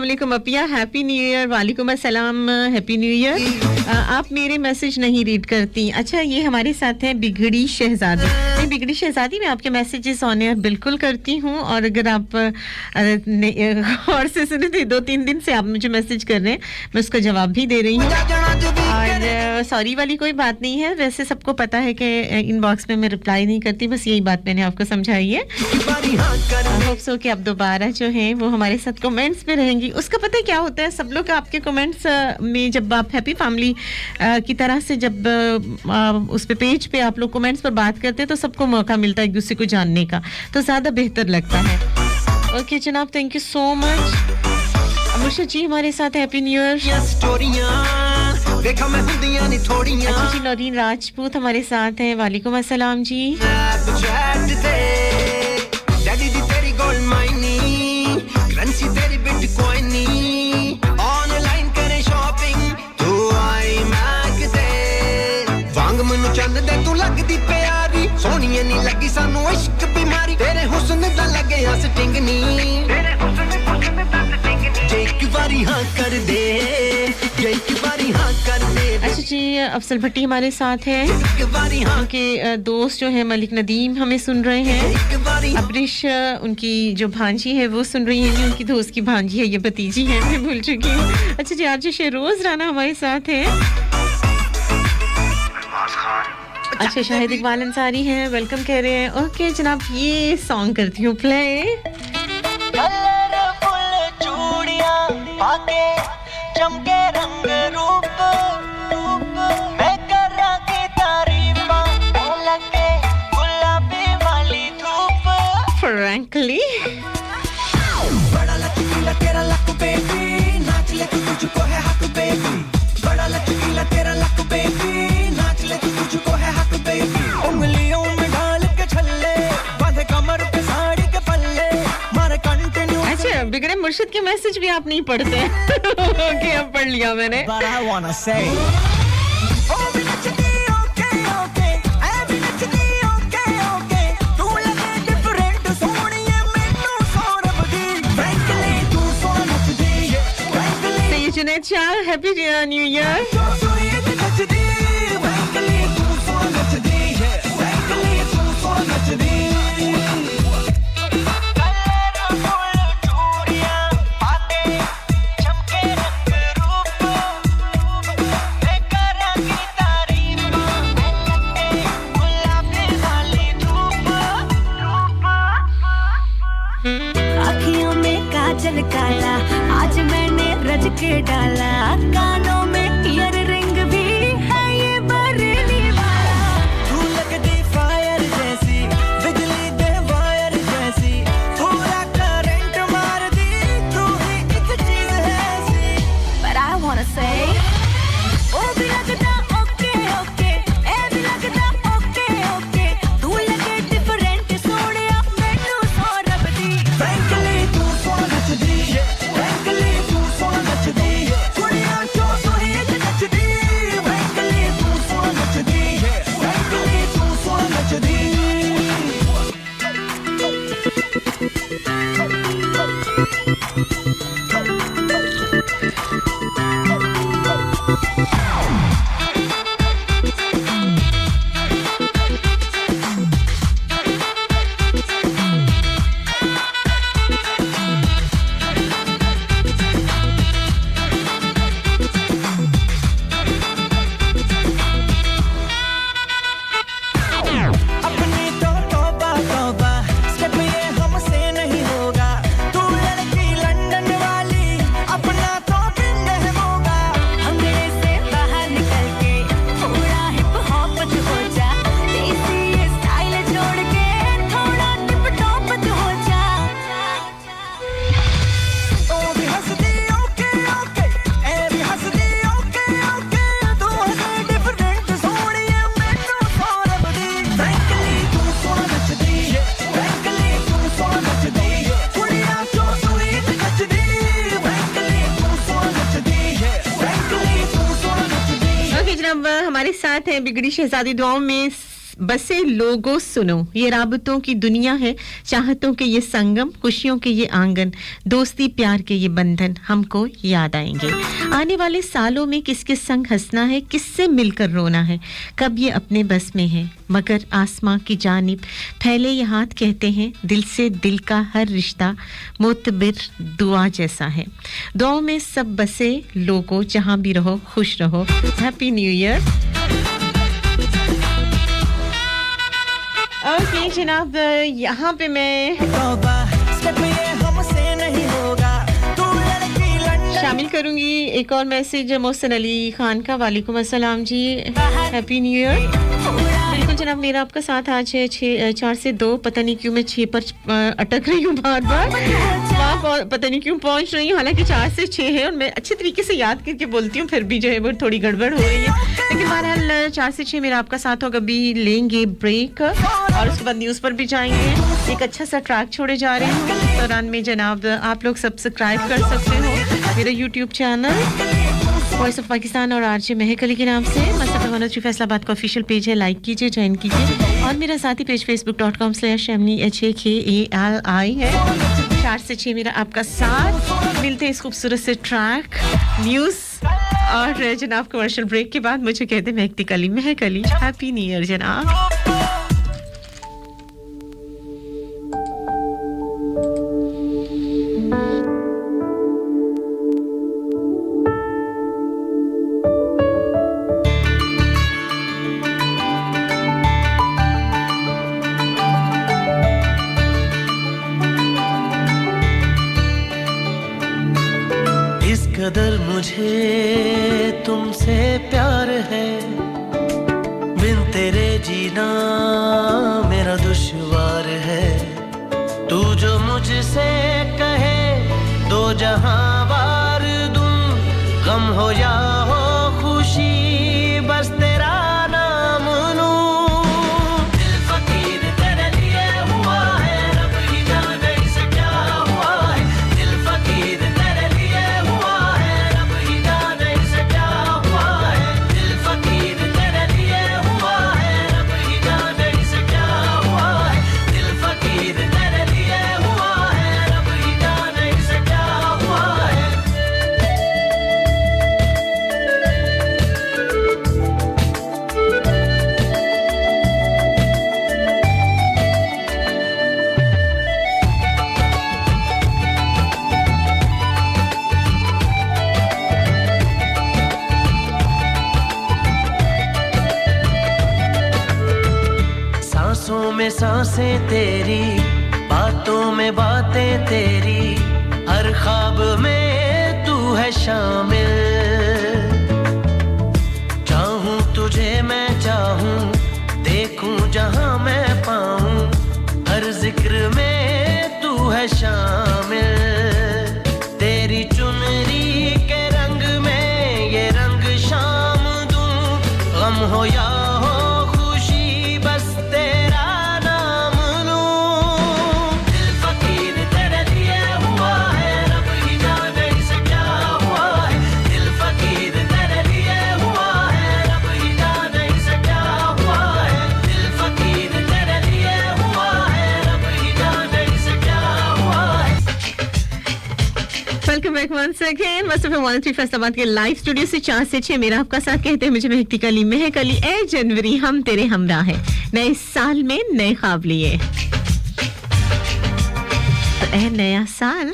वालेकुम अपिया हैप्पी न्यू ईयर वालेकुम अस्सलाम हैप्पी न्यू ईयर आप मेरे मैसेज नहीं रीड करती अच्छा ये हमारे साथ है बिगड़ी शहजादी मैं बिगड़ी शहजादी मैं आपके मैसेजेस ऑन एयर बिल्कुल करती हूं और अगर आप और से सुने थे 2-3 दिन से आप मुझे मैसेज कर रहे हैं मैं उसका जवाब भी दे रही हूं और सॉरी वाली कोई बात नहीं है वैसे सबको पता है कि इनबॉक्स में मैं रिप्लाई नहीं करती बस यही बात मैंने आपको समझाई है होप सो कि आप दोबारा जो हैं वो हमारे साथ कमेंट्स पे रहेंगी उसका पता है क्या होता है सब लोग आपके कमेंट्स में जब आप हैप्पी फैमिली की तरह से जब उस पे पेज पे आप लोग कमेंट्स पर बात करते हैं तो सबको मौका मिलता है एक दूसरे को जानने का तो ज़्यादा बेहतर लगता है ओके जनाब थैंक यू सो मच मुर्शिद जी हमारे साथ हैप्पी न्यू ईयर देखा मैं हुंदियां नहीं थोड़ियां अच्छा जी नौरीन राजपूत हमारे साथ हैं वालेकुम अस्सलाम जी डैडी दी तेरी गोल्ड माइनी करेंसी तेरी बिटकॉइन ऑनलाइन करे शॉपिंग तू आई मैक दे वांग मनु चंद दे तू लगदी प्यारी सोहणीए नहीं लगी सानू इश्क बीमारी तेरे हुस्न दा लगे हस टिंगनी तेरे हुस्न दा टिंगनी जे एक बारी हां कर दे जे एक बारी हां कर दे अच्छा जी अफसल भट्टी हमारे साथ हैं उनके दोस्त जो है मलिक नदीम हमें सुन रहे हैं अब्रिश उनकी जो भांजी है वो सुन रही है उनकी दोस्त की भांजी है ये भतीजी है मैं भूल चुकी हूँ अच्छा जी आज शेरोज राना हमारे साथ है अच्छा शाहिद इकबाल अंसारी हैं वेलकम कह रहे हैं ओके जनाब ये सॉन्ग करती हूँ प्ले कलरफुल चूड़ियां पाके चमके रंग रूप मैं कर रहा की तारीफा लगे गुलाबी वाली धूप फ्रैंकली बड़ा लचकीला तेरा लक बेबी नाच ले तू तुझको है हक बेबी बड़ा लचकीला तेरा लक बेबी नाच ले तू तुझको है हक बेबी उंगलियों में डाल के छल्ले बांधे कमर पे साड़ी के पल्ले मारे कंटिन्यू अच्छा बिगड़े मुर्शिद के मैसेज भी आप नहीं पढ़ते ओके अब पढ़ लिया मैंने But I wanna say Junaid Shah, Happy New Year. आँखियों में काजल काला आज मैंने रच के डाला कानों में ईयर रिंग भी है ये बरेली वाला तू लगती फायर जैसी बिजली दे वायर जैसी पूरा करंट मार दी तू ही एक चीज है ऐसी But I wanna say ओ भी लगता ओके ओके ए भी लगता ओके ओके तू लगे डिफरेंट सोनिया मैनू सो रब दी Frankly तू सो नचदी Frankly तू सो नचदी कुड़ियां जो सोही हमारे साथ हैं बिगड़ी शहजादी दुआओं में बसे लोगों सुनो। ये राबतों की दुनिया है, चाहतों के ये संगम, खुशियों के ये आंगन, दोस्ती प्यार के ये बंधन हमको याद आएंगे। आने वाले सालों में किसके संग हंसना है, किससे मिलकर रोना है, कब ये अपने बस में है, मगर आसमां की जानिब फैले ये हाथ कहते हैं दिल से दिल का हर रिश्ता मोतबिर दुआ जैसा है। दुआओं में सब बसे लोगों, जहां भी रहो खुश रहो। Happy new year. ओके जनाब, यहाँ पे मैं शामिल करूंगी एक और मैसेज मोहसिन अली खान का। वालेकुम अस्सलाम जी, हैप्पी न्यू ईयर। बिल्कुल जनाब, मेरा आपका साथ आज है 4 से 2। पता नहीं क्यों मैं 6 पर अटक रही हूँ बार बार, वहाँ पता नहीं क्यों पहुँच रही हूँ। हालांकि 4 से 6 है और मैं अच्छे तरीके से याद करके बोलती हूँ, फिर भी जो है वो थोड़ी गड़बड़ हो रही है। लेकिन बहरहाल 4 से 6 मेरा आपका साथ होगा। अभी लेंगे ब्रेक और उसके बाद न्यूज़ पर भी जाएंगे। एक अच्छा सा ट्रैक छोड़े जा रहे हैं। इस दौरान में जनाब आप लोग सब्सक्राइब कर सकते हो मेरा YouTube channel voice of Pakistan और आरजे महक अली के नाम से। मसफ़ा 103 फैसलाबाद का ऑफिशियल पेज है, लाइक कीजिए, ज्वाइन कीजिए। और मेरा साथी पेज facebook.com/HAKALI है। 4 से 6 मेरा आपका साथ। मिलते हैं इस खूबसूरत से ट्रैक, न्यूज़ और जनाब कमर्शियल ब्रेक के बाद। मुझे कहते हैं महक अली, महक अली। हैप्पी न्यू ईयर जनाब। कदर मुझे तुमसे प्यार है, बिन तेरे जीना मेरा दुश्वार है। तू जो मुझसे कहे दो जहां वार दूं, गम हो या हो खुशी बस तेरा नाम लूं। दिल फकीर तेरे लिए हुआ है, रब ही जाने इसे क्या हुआ है। दिल फकीर तेरे लिए हुआ है, रब ही जाने इसे क्या हुआ है। दिल फकीर तेरे लिए हुआ है, रब ही जाने इसे क्या हुआ है। दिल फकीर तेरे लिए हुआ है, रब ही जाने इसे क्या हुआ है। सांसों में सांसें तेरी, बातों में बातें तेरी, हर ख्वाब में तू है शामिल। चाहूं तुझे मैं चाहूं, देखूं जहां मैं पाऊं, हर जिक्र में तू है शामिल। तेरी चुनरी के रंग में ये रंग शाम दूं, गम हो या हो खुशी बस तेरा नाम लूं। दिल फकीर तेरे लिए हुआ है, रब ही जाने इसे क्या हुआ है। दिल फकीर तेरे लिए हुआ है, रब ही जाने इसे क्या हुआ है। दिल फकीर तेरे लिए हुआ है, रब ही जाने इसे क्या हुआ है। Welcome back once again. मसफ़ा 103 फैसलाबाद के लाइव स्टूडियो से 4 से 6 मेरा आपका साथ। कहते हैं मुझे महक अली, महक अली। ए जनवरी हम तेरे हमरा है, नए साल में नए ख्वाब लिए। तो ए नया साल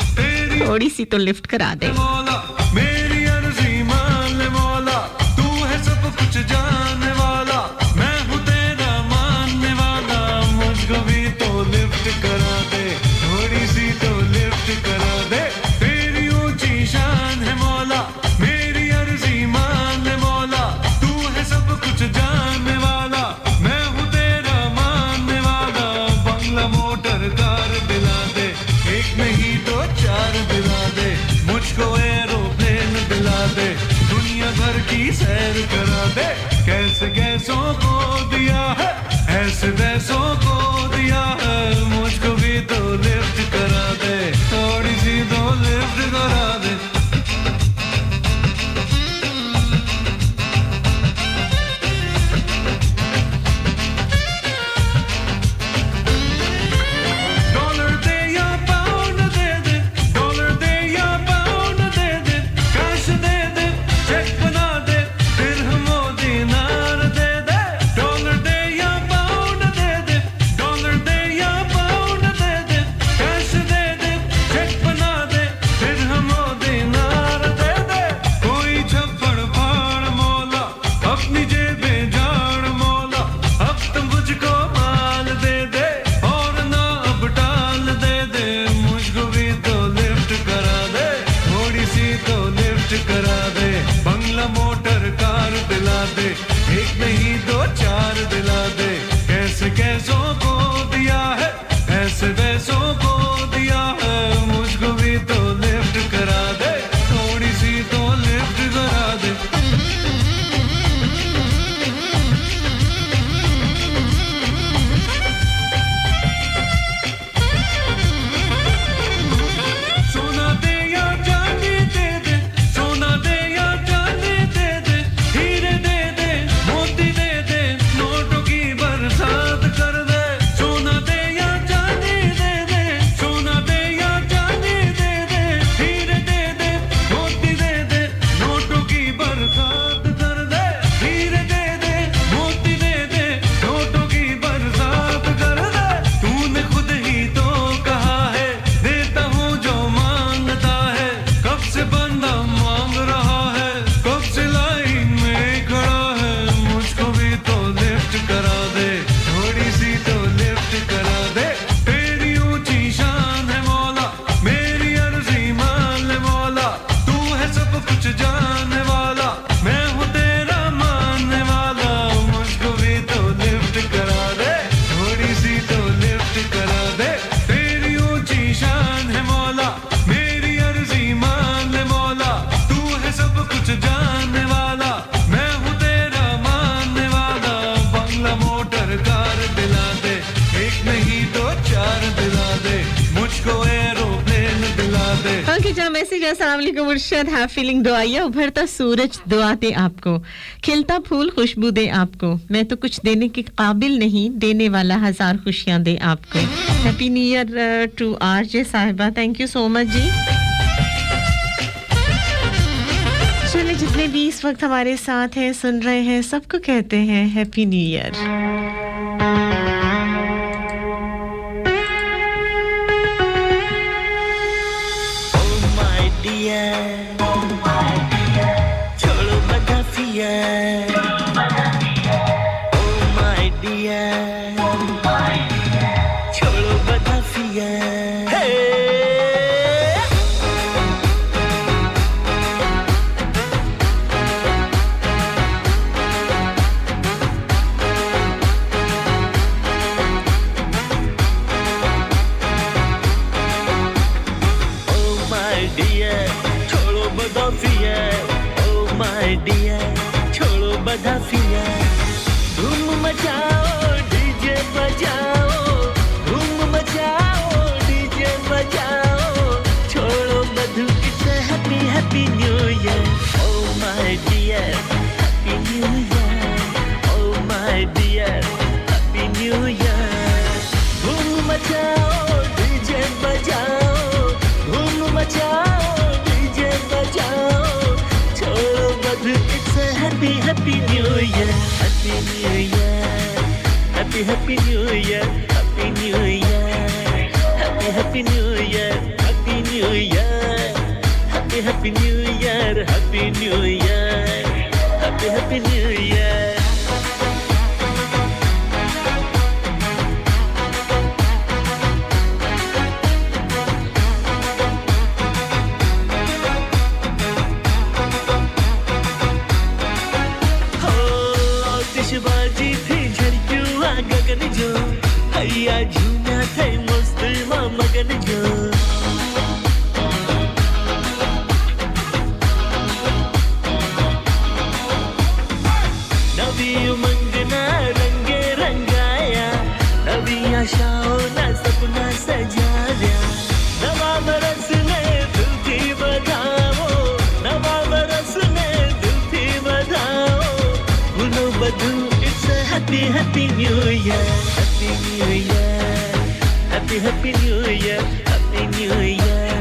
थोड़ी सी तो लिफ्ट करा दे। मौला मेरी अर्जी मान ले मौला, तू है सब कुछ जानने वाला, मैं हूँ तेरा मानने वाला। मुझको भी तो लिफ्ट करा दे, थोड़ी सी तो लिफ्ट करा दे। तेरी ऊंची शान है मौला, मेरी अर्जी मान ले मौला, तू है सब कुछ जानने वाला, मैं हूँ तेरा मानने वाला। बंगला मोटर कार दिला दे, एक नहीं तो 4 दिला दे। मुझको एरोप्लेन दिला दे, दुनिया भर की सैर करा दे। कैसे कैसों को दिया है, ऐसे वैसों को दिया है। मुझको भी तो लिफ्ट करा दे, थोड़ी सी तो लिफ्ट करा दे। भेजा मैसेज अस्सलाम वालेकुम मुर्शद है फीलिंग दुआया उभरता सूरज दुआ दे आपको खिलता फूल खुशबू दे आपको मैं तो कुछ देने के काबिल नहीं देने वाला हजार खुशियां दे आपको happy new year to RJ साहिबा थैंक यू सो मच जी चलिए जितने भी इस वक्त हमारे साथ हैं सुन रहे हैं सबको कहते हैं हैप्पी न्यू ईयर छोड़ो बदाफिया oh my dear छोड़ो बदाफिया छोड़ो बदाफिया धूम मचाओ डीजे बजाओ धूम मचाओ डीजे बजाओ छोड़ो बधू it's happy happy new year oh my dear happy new year oh my dear happy new year धूम मचाओ डीजे बजाओ धूम मचाओ डीजे बजाओ छोड़ो बधू Happy, happy New Year, Happy New Year, Happy, happy New Year, Happy New Year, Happy, happy New Year, Happy New Year, Happy, happy New Year, Happy New Year, Happy, happy New Year. गगन जो हैया झूना थे मस्त मगन जो नवी उमंग ना रंगे रंगाया नवी आशाओं ना सपना सजाया नवा बरस ने दिल की बधाओ नवा बरस ने दिल की बधाओ भूलो बधू Happy, happy New Year, Happy New Year, Happy, happy New Year, Happy New Year,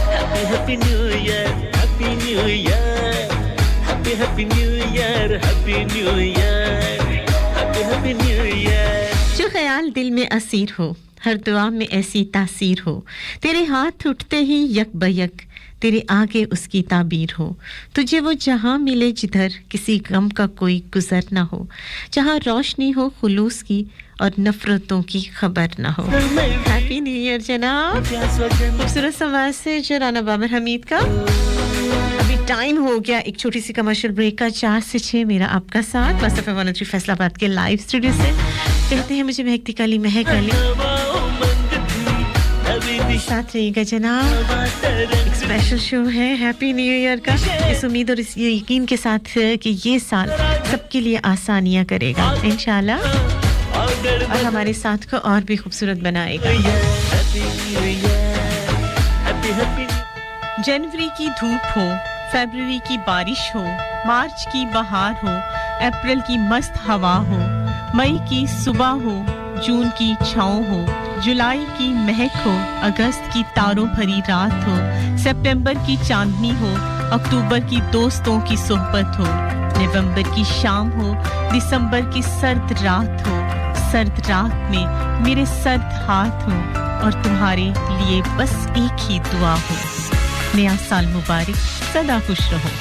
Happy, happy New Year, Happy New Year, Happy, happy New Year, Happy New Year, Happy, happy New Year. जो ख्याल दिल में Asir हो हर दुआ में ऐसी तासीर हो तेरे हाथ उठते ही यक बयक तेरे आगे उसकी ताबीर हो तुझे वो जहां मिले जिधर किसी गम का कोई गुजर ना हो जहां रोशनी हो खुलूस की और नफरतों की खबर ना हो हैप्पी न्यू ईयर जनाब खूबसूरत समाज से राना बाबर हमीद का अभी टाइम हो गया एक छोटी सी कमर्शियल ब्रेक का 4 से 6 मेरा आपका साथ बस एफएम 103 फैसलाबाद के लाइव स्टूडियो से कहते हैं मुझे महकती काली महक वाली साथ रहिएगा जनाब एक स्पेशल शो है हैप्पी न्यू ईयर का इस उम्मीद और इस यकीन के साथ कि ये साल सबके लिए आसानियां करेगा इंशाल्लाह और हमारे साथ को और भी खूबसूरत बनाएगा जनवरी की धूप हो फरवरी की बारिश हो मार्च की बहार हो अप्रैल की मस्त हवा हो मई की सुबह हो जून की छाँव हो जुलाई की महक हो अगस्त की तारों भरी रात हो सितंबर की चांदनी हो अक्टूबर की दोस्तों की सोहबत हो नवंबर की शाम हो दिसंबर की सर्द रात में मेरे सर्द हाथ हो और तुम्हारे लिए बस एक ही दुआ हो नया साल मुबारक सदा खुश रहो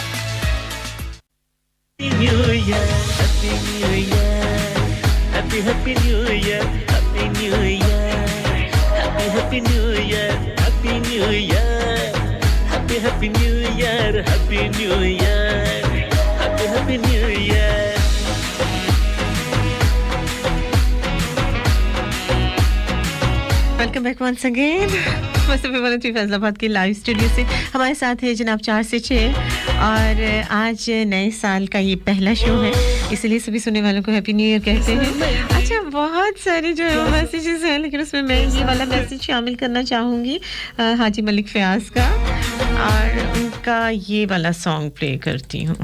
Happy New Year, Happy Happy New Year, Happy New Year, Happy Happy New Year, Happy New Year, Happy Happy New Year, Happy New Year, Happy Happy New Year. Welcome back once again. मस्त पे फैसलाबाद के live studio से हमारे साथ है जनाब 4 से 6 और आज नए साल का ये पहला शो है इसलिए सभी सुनने वालों को हैप्पी न्यू ईयर कहते हैं अच्छा बहुत सारे जो है मैसेजेस हैं लेकिन उसमें मैं ये वाला मैसेज शामिल करना चाहूंगी हाजी मलिक फयाज का और उनका ये वाला सॉन्ग प्ले करती हूँ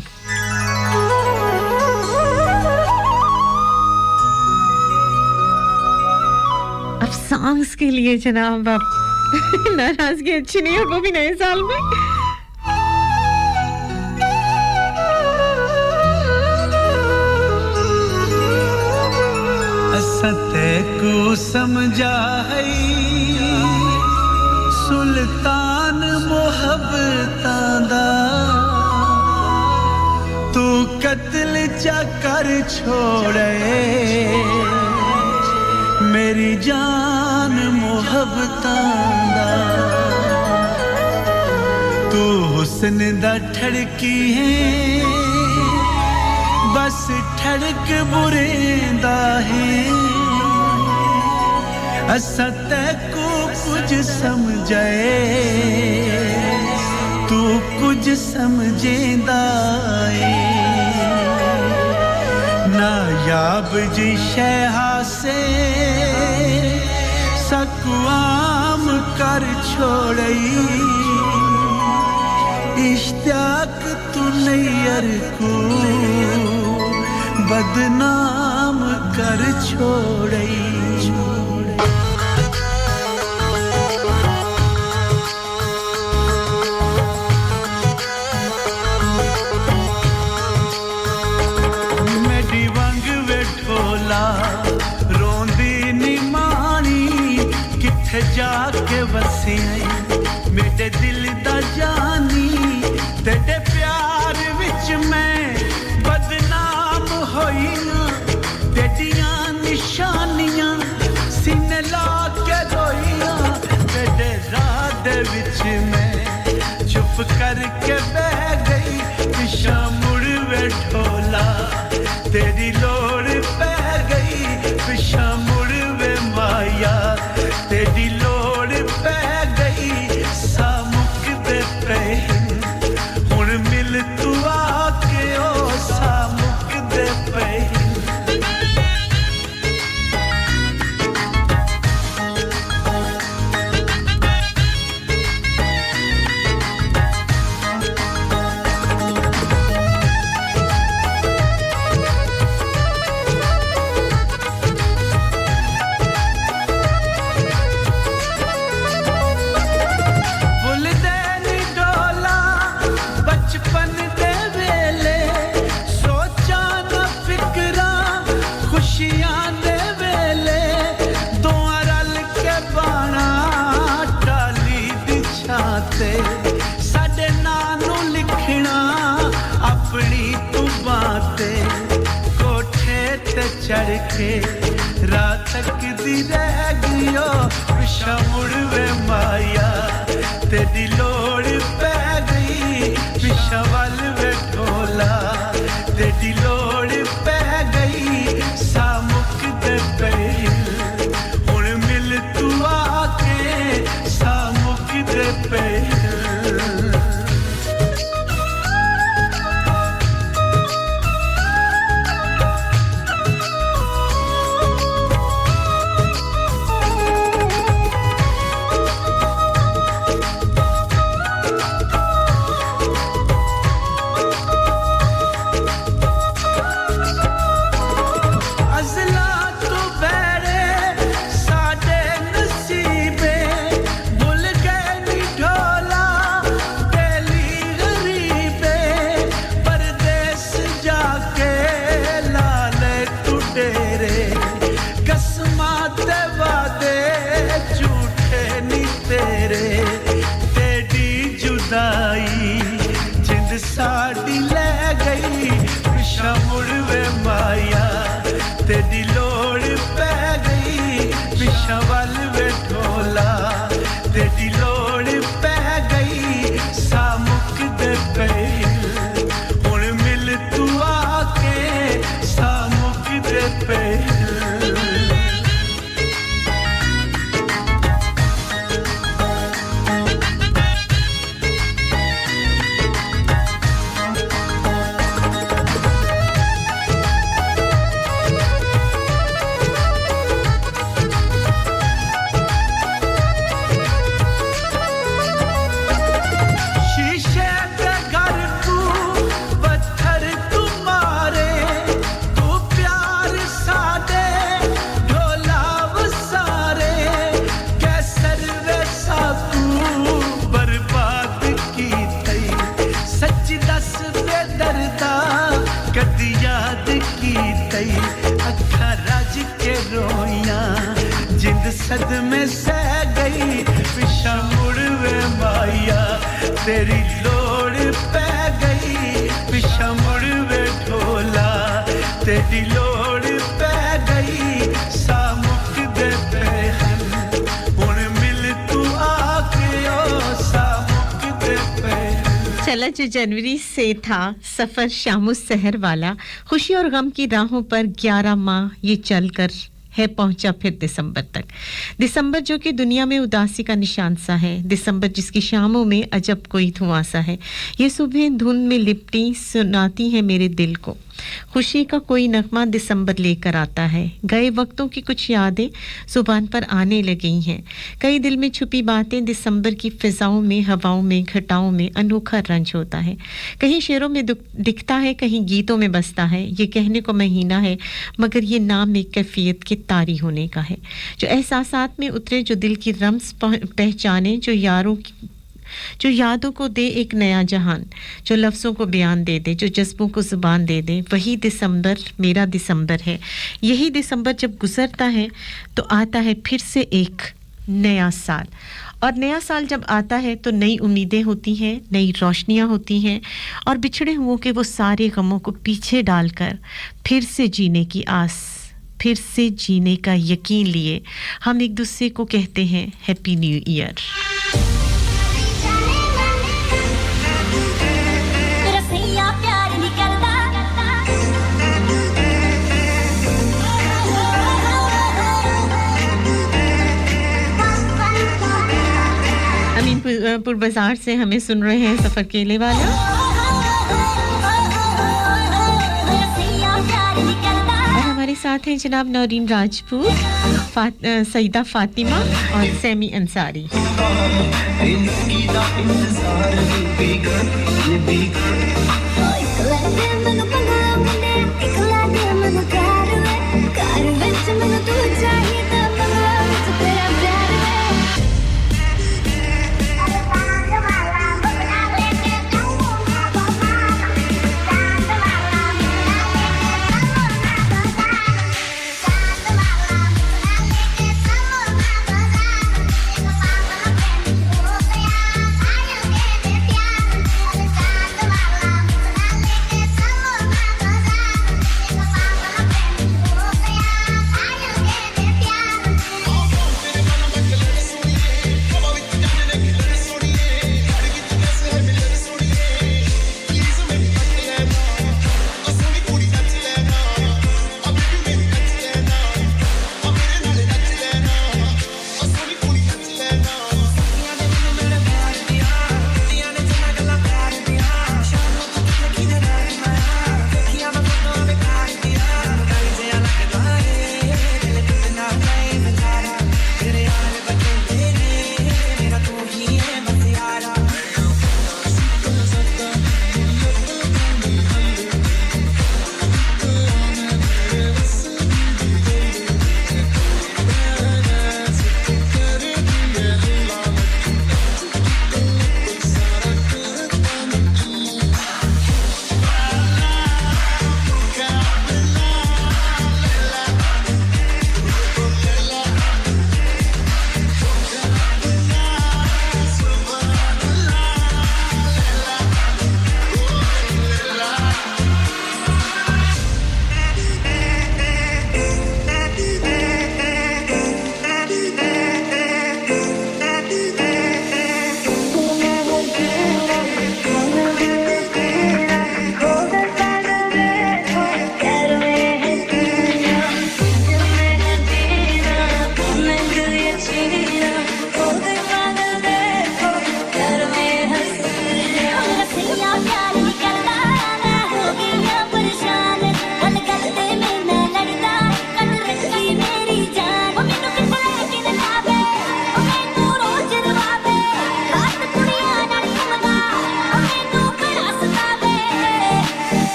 अब सॉन्ग्स के लिए जनाब आप नाराजगी अच्छी नहीं है वो भी नए साल में असते को समझा है सुल्तान मोहब्बतां दा तू कत्ल चा कर छोड़े मेरी जान मोहब्बतां दा तू हुस्न दा ठड़की है बस ठड़क बुरेंदा है असा तैको कुछ समझे तू कुछ समझेंदा है नायाब जी शहा से सकुआम कर छोड़ई इश्तियाक तू नैयर को बदनाम कर छोड़ई मेरी वंग वेठोला रोंदी निमानी किथे जाके वसी मेरे दिल दा जानी तेरे प्यार विच मैं बदनाम होई तेरियां निशानियां सीने ला के रोइयां तेरे राह दे विच मैं चुप करके बह गई पिछा मुड़ बैठोला तेरी लोड़ पै गई पिछा मुड़ वे माया तेरी लोड़ पै गई सामुक दे पे हुण मिल तू आके ओ सामुक दे पे साडे नानू लिखना अपनी तू बातें कोठे ते चढ़ के रात तक दी रह गयो पिछा मुड़ वे माया तेरी लोड़ पै गई पिछा वल वे ढोला तेरी लोड़ पै गई सामुक दे पे हुण मिल तू आके सामुक दे पे साड़ी ले गई पिछा मुड़ वे माया तेरी लोड़ पै गई पिछा वल वे ढोला तेरी लोड़ पै गई सामुक दे पे हुण मिल तू आके सामुक दे पे सदमे सह गई पिछा मुड़ वे माया तेरी लोड़ पै गई पिछा मुड़ वे ढोला तेरी लोड़ पै गई सामुक दे पे हुन मिल तू आके ओ सामुक दे पे चला जो जनवरी से था सफर शामो सहर वाला खुशी और गम की राहों पर 11 माह ये चलकर है पहुंचा फिर दिसंबर तक दिसंबर जो कि दुनिया में उदासी का निशान सा है दिसंबर जिसकी शामों में अजब कोई धुआं सा है ये सुबह धुंध में लिपटी सुनाती है मेरे दिल को खुशी का कोई नगमा दिसंबर लेकर आता है गए वक्तों की कुछ यादें जुबान पर आने लगी हैं कई दिल में छुपी बातें दिसंबर की फिजाओं में हवाओं में घटाओं में अनोखा रंज होता है कहीं शेरों में दिखता है कहीं गीतों में बसता है ये कहने को महीना है मगर ये नाम एक कैफियत के तारी होने का है जो एहसासात में उतरे जो दिल की रम्स पहचाने जो यादों को दे एक नया जहान जो लफ्ज़ों को बयान दे दे जो जज्बों को ज़ुबान दे दे वही दिसंबर मेरा दिसंबर है यही दिसंबर जब गुजरता है तो आता है फिर से एक नया साल और नया साल जब आता है तो नई उम्मीदें होती हैं नई रोशनियां होती हैं और बिछड़े हुओं के वो सारे गमों को पीछे डालकर फिर से जीने की आस फिर से जीने का यकीन लिए हम एक दूसरे को कहते हैं हैप्पी न्यू ईयर अमीनपुर बाजार से हमें सुन रहे हैं सफर केले वाला और हमारे साथ हैं जनाब नौरीन राजपूत सईदा फातिमा और सैमी अंसारी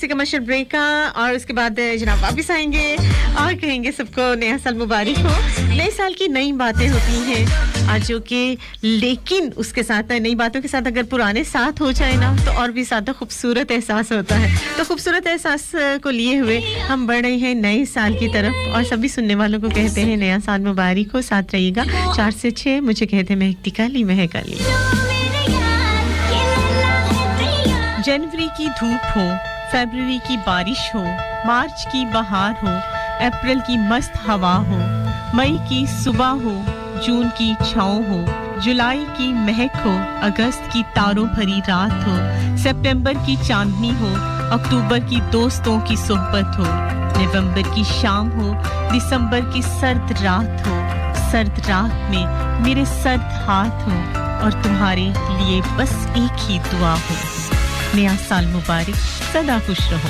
से कमर्शियल ब्रेक का और उसके बाद जनाब वापस आएंगे और कहेंगे सबको नया साल मुबारक हो। नए साल की नई बातें होती हैं आज के, लेकिन उसके साथ नई बातों के साथ अगर पुराने साथ हो जाए ना तो और भी ज़्यादा खूबसूरत एहसास होता है। तो खूबसूरत एहसास को लिए हुए हम बढ़ रहे हैं नए साल की तरफ और सभी सुनने वालों को कहते हैं नया साल मुबारक हो। साथ रहिएगा 4 से 6 मुझे कहते हैं महकती काली महकाली। जनवरी की धूप हो, फरवरी की बारिश हो, मार्च की बहार हो, अप्रैल की मस्त हवा हो, मई की सुबह हो, जून की छाँव हो, जुलाई की महक हो, अगस्त की तारों भरी रात हो, सितंबर की चांदनी हो, अक्टूबर की दोस्तों की सोहबत हो, नवंबर की शाम हो, दिसंबर की सर्द रात हो, सर्द रात में मेरे सर्द हाथ हो और तुम्हारे लिए बस एक ही दुआ हो, नया साल मुबारक, सदा खुश रहो।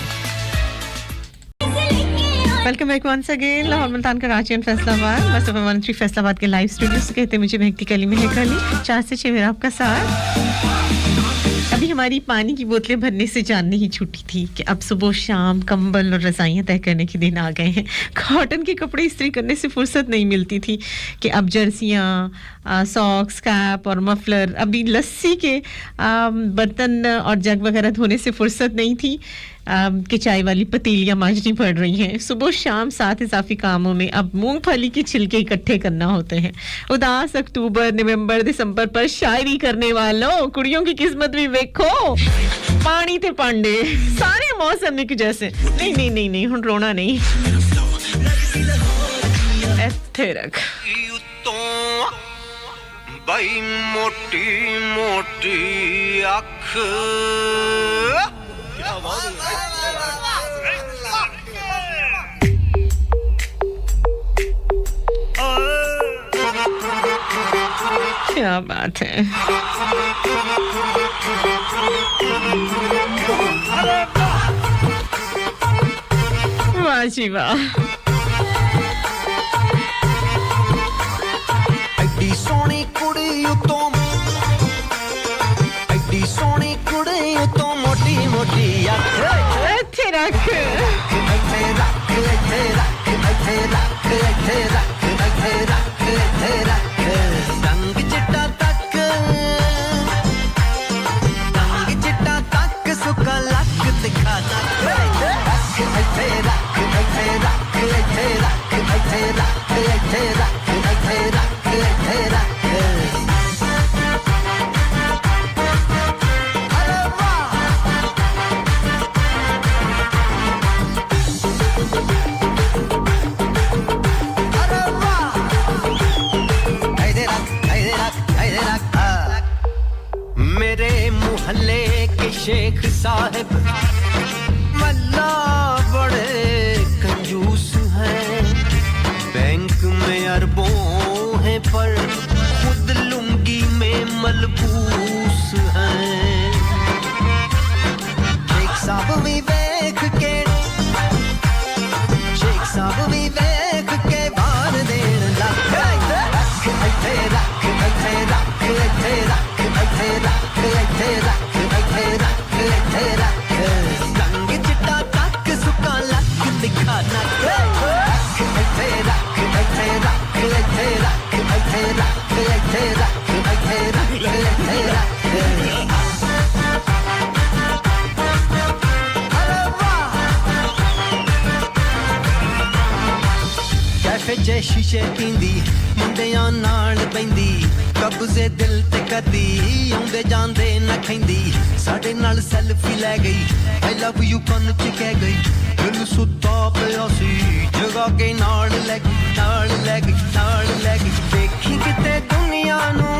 Welcome back once again Lahore Multan Karachi and Faisalabad Mustafa 13 Faisalabad के लाइव स्टूडियो से कहते हैं मुझे महकती कली में है कली 4 से 6 मेरा आपका साथ। अभी हमारी पानी की बोतलें भरने से जान नहीं छूटी थी कि अब सुबह शाम कंबल और रज़ाइयाँ तय करने के दिन आ गए हैं। कॉटन के कपड़े इस्त्री करने से फुर्सत नहीं मिलती थी कि अब जर्सियाँ, सॉक्स, कैप और मफलर, अभी लस्सी के बर्तन और जग वगैरह धोने से फुर्सत नहीं थी कि चाय वाली पतीलियाँ मांजनी पड़ रही हैं। सुबह शाम 7 इजाफी कामों में अब मूंगफली के छिलके इकट्ठे करना होते हैं। उदास अक्टूबर, नवंबर, दिसंबर पर शायरी करने वालों कुड़ियों की किस्मत भी देखो। पानी थे पांडे सारे मौसम एक जैसे। नहीं नहीं नहीं नहीं हुन रोना नहीं। ऐथे रख बाई मोटी मोटी अख क्या बात है। वाह जी वाह। ਐਡੀ ਸੋਹਣੀ ਕੁੜੀ ਉਤੋਂ ਐਡੀ ਸੋਹਣੀ ਕੁੜੀ ਉਤੋਂ ਮੋਟੀ ਮੋਟੀ ਅੱਖ ਇੱਥੇ ਰੱਖ ਇੱਥੇ ਰੱਖ ਇੱਥੇ ਰੱਖ ਇੱਥੇ ਰੱਖ ਇੱਥੇ ਰੱਖ ਇੱਥੇ ਰੱਖ ਇੱਥੇ ਰੱਖ ਰੰਗ ਚਿੱਟਾ ਤੱਕ ਰੰਗ ਚਿੱਟਾ ਤੱਕ ਸੁੱਕਾ ਲੱਕ ਦਿਖਾ ਨੱਕ ਇੱਥੇ ਰੱਖ ਇੱਥੇ ਰੱਖ ਇੱਥੇ ਰੱਖ ਇੱਥੇ ਰੱਖ ਇੱਥੇ ਰੱਖ ਇੱਥੇ ਰੱਖ ਇੱਥੇ ਰੱਖ मेरे मोहल्ले के शेख साहब मल्ला बड़े कंजूस हैं बैंक में अरबों हैं पर खुद लुंगी में मलबूस हैं शेख साहब भी देख के शेख साहब भी देख के बार देन लग रख ऐथे रख ऐथे रख ऐथे रख ऐथे रख ऐथे रख ऐथे रख ऐथे रख रंग चिट्टा तक सुका लक दिखा नक रख ऐथे रख ऐथे रख ऐथे रख ऐथे रख ऐथे रख ऐथे रख ऐथे रख कैफे च शीशे पींदी मुंडियां नाल बैंदी कब्जे दिल ते करदी आउंदे जांदे न खैंदी साडे नाल सेल्फी ले गई आई लव यू कन च कह गई दिल सुत्ता पिया सी जगा के नाल ले गई देखी किते दुनिया नू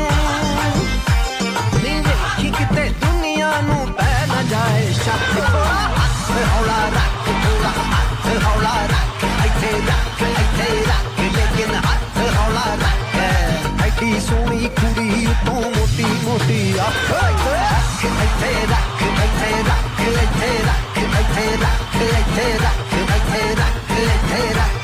नी देखी किते दुनिया नू पै न जाए शक हौला रख हौला रख ऐथे रख लेकिन हाथ हौला रख ऐडी सोहनी कुड़ी उतों मोटी मोटी अख ऐथे रख ऐथे रख ऐथे रख ऐथे रख ऐथे रख ऐथे रख ऐथे रख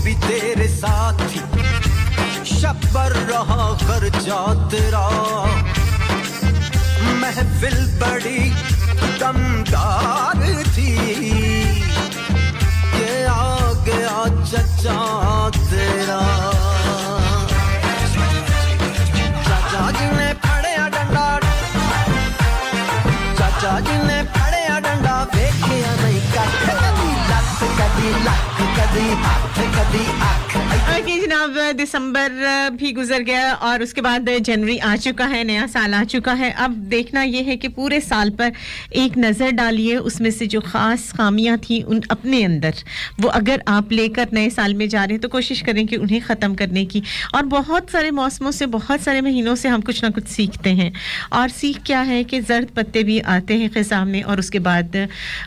भी तेरे साथ थी शब्बर रहा खर्चा तेरा महफिल बड़ी दमदार थी ये आ गया चचा तेरा चाचा जी ने फड़िया डंडा चाचा जी ने फड़िया डंडा वेखिया नहीं कदी लत कदी लक कदी हाथ कदी आँख ओके जनाब दिसंबर भी गुजर गया और उसके बाद जनवरी आ चुका है नया साल आ चुका है अब देखना ये है कि पूरे साल पर एक नज़र डालिए उसमें से जो ख़ास खामियां थी उन अपने अंदर वो अगर आप लेकर नए साल में जा रहे हैं तो कोशिश करें कि उन्हें ख़त्म करने की और बहुत सारे मौसमों से बहुत सारे महीनों से हम कुछ ना कुछ सीखते हैं और सीख क्या है कि ज़र्द पत्ते भी आते हैं ख़िज़ा में और उसके बाद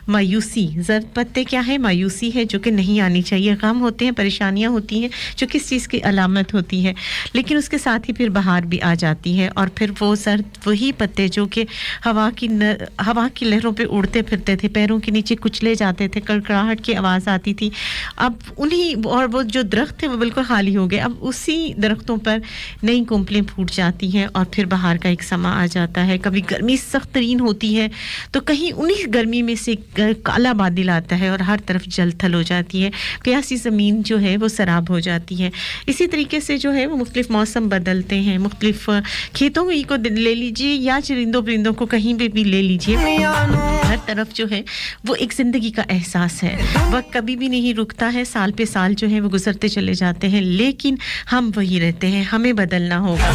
मायूसी ज़र्द पत्ते क्या है मायूसी है जो कि नहीं आनी चाहिए गम होते हैं परेशानियां होती हैं जो किस चीज़ की अलामत होती है लेकिन उसके साथ ही फिर बहार भी आ जाती है और फिर वो सर्द वही पत्ते जो कि हवा की लहरों पे उड़ते फिरते थे पैरों के नीचे कुचले जाते थे कड़कड़ाहट की आवाज़ आती थी अब उन्हीं और वो जो दरख्त थे वो बिल्कुल खाली हो गए अब उसी दरख्तों पर नई कुंपलें फूट जाती हैं और फिर बहार का एक समा आ जाता है कभी गर्मी सख्त तरीन होती है तो कहीं उन्हीं गर्मी में से काला बादल आता है और हर तरफ जल थल हो जाती है प्यासी ज़मीन जो है वो सराब हो जाती है इसी तरीके से जो है वो मुख्तलिफ मौसम बदलते हैं मुख्तलिफ खेतों को ले लीजिए या चरिंदों परिंदों को कहीं पे भी ले लीजिए हर तरफ जो है वो एक ज़िंदगी का एहसास है वक्त कभी भी नहीं रुकता है साल पे साल जो है वो गुजरते चले जाते हैं लेकिन हम वही रहते हैं हमें बदलना होगा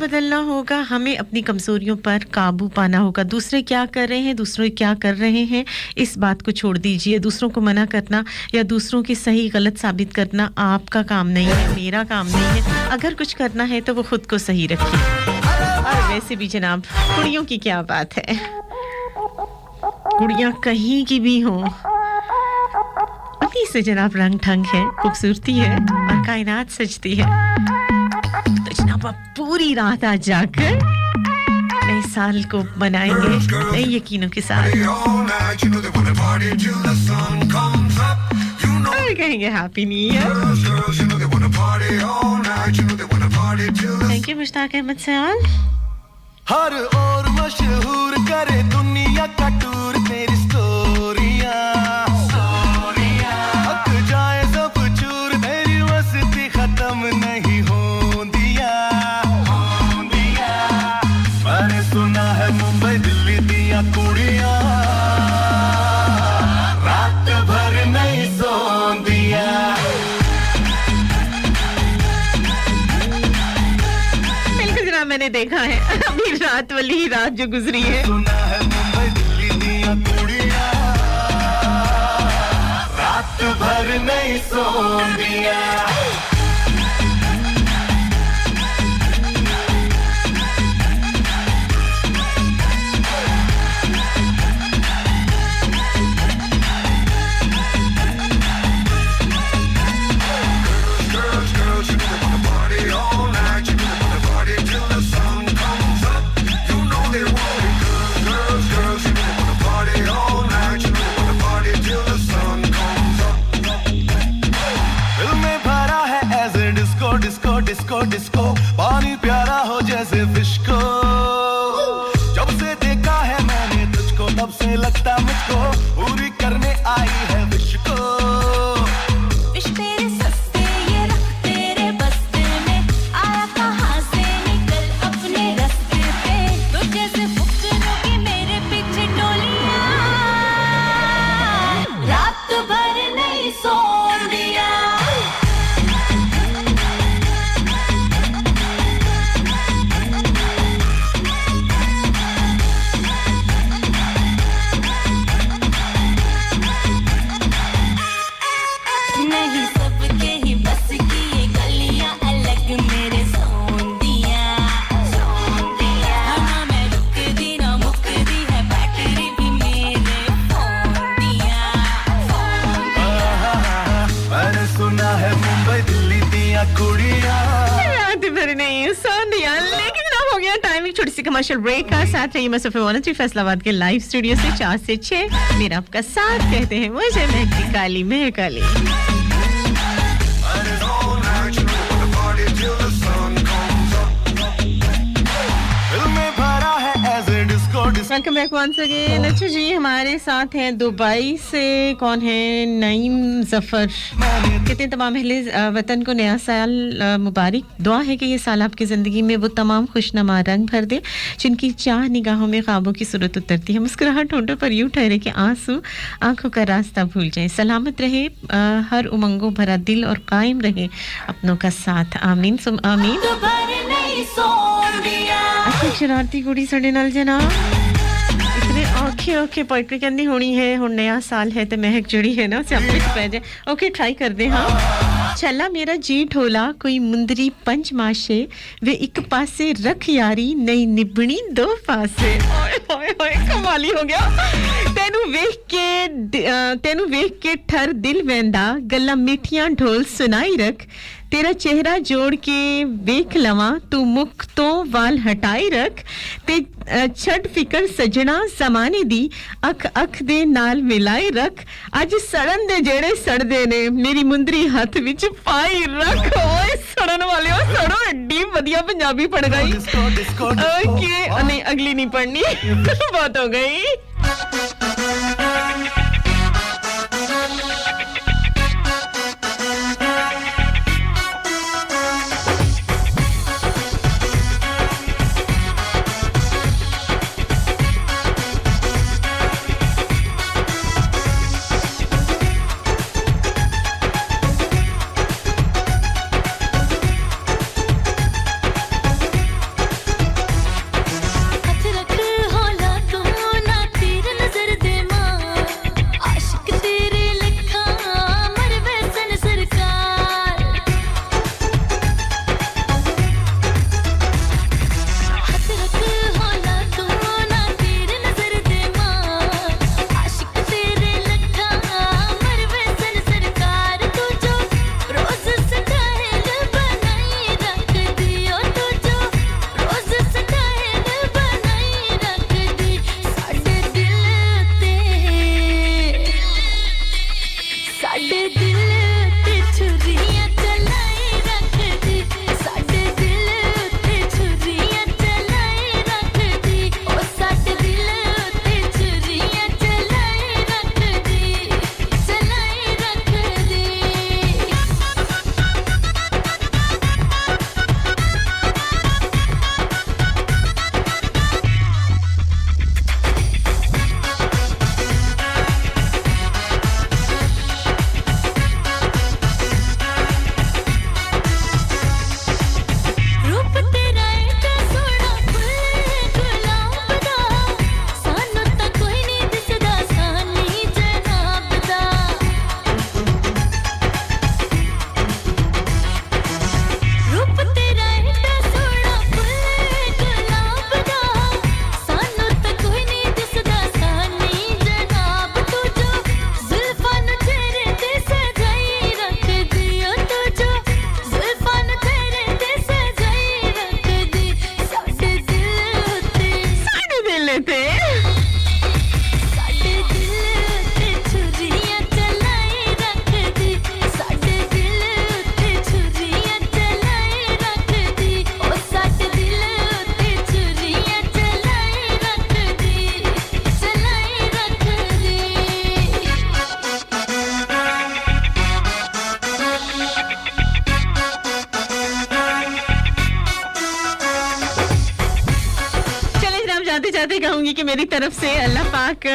बदलना होगा हमें अपनी कमजोरियों पर काबू पाना होगा दूसरे क्या कर रहे हैं दूसरे क्या कर रहे हैं इस बात को छोड़ दीजिए दूसरों को मना करना या दूसरों की सही गलत साबित करना आपका काम नहीं है मेरा काम नहीं है अगर कुछ करना है तो वो खुद को सही रखिए और वैसे भी जनाब कुड़ियों की क्या बात है कुड़ियां कहीं की भी हों उन्हीं से जनाब रंग ढंग है खूबसूरती है और कायनात सजती है तो जनाब आप पूरी रात आज जाकर नए साल को मनाएंगे नए यकीनों के साथ और कहेंगे happy new year thank you Mushtaq Ahmed Sayal हर और मशहूर करे दुनिया का टूर तेरी स्टोरियां हक जाए सब चूर तेरी मस्ती खत्म नहीं होंदिया मैंने सुना है मुंबई दिल्ली दिया कुड़ियां रात भर नहीं सोंदिया मैंने देखा है अभी रात वाली रात जो गुजरी है सुना है मुंबई दिल्ली दिया कुड़ियां रात भर नहीं सोंदिया डिस्को डिस्को पानी प्यारा हो जैसे फिश को जब से देखा है मैंने तुझको तब से लगता मुझको पूरी करने आई है विश को विश तेरे सस्ते ये रख तेरे बस्ते में आया कहाँ से निकल अपने रास्ते पे तो जैसे फुकरों की मेरे पीछे टोलियां रात भर नहीं सोन दिया एक छोटी सी कमर्शियल ब्रेक का साथ रहिए मसफे वॉनट्री फैसलाबाद के लाइव स्टूडियो से 4 से 6 मेरा आपका साथ कहते हैं मुझे महकी काली मैं काली वेलकम बैक वंस अगेन। अच्छा जी हमारे साथ हैं दुबई से कौन है नईम जफर कहते हैं तमाम अहले वतन को नया साल मुबारक दुआ है कि ये साल आपकी ज़िंदगी में वो तमाम खुशनुमा रंग भर दे जिनकी चाह निगाहों में ख्वाबों की सूरत उतरती है मुस्कुराहट होंठों पर यूं ठहरे कि आंसू आंखों का रास्ता भूल जाए सलामत रहे हर उमंगों भरा दिल और कायम रहे अपनों का साथ आमीन सुम आमीन। शरारती कुड़ी सड़े नाल जनाब इतने औखे औखे पोइट्री कहंदी होनी है हुण नया साल है ते महक जड़ी है ना सियापे च पै जाए ओके ट्राई कर दे हाँ चला मेरा जी ढोला कोई मुंदरी पंच माशे वे एक पासे रख यारी नहीं निभनी दो पासे ओए ओए ओए कमाली हो गया तेनू वेख के ठर दिल वेंदा गल्ला मिठियां ढोल सुनाई रख तेरा चेहरा जोड़ के वेख लवा तू मुख तो वाल हटाई रख ते छड़ फिकर सजना जमाने दी अख अख दे नाल मिलाई रख आज सड़न दे जेड़े सड़दे ने मेरी मुंदरी हाथ विच पाई रख ओए सड़न वाले ओ सड़ो एडी बढ़िया पंजाबी पढ़ गई ओके नहीं अगली नहीं पढ़नी बहुत हो गई। कहूंगी कि मेरी तरफ से अल्लाह पाक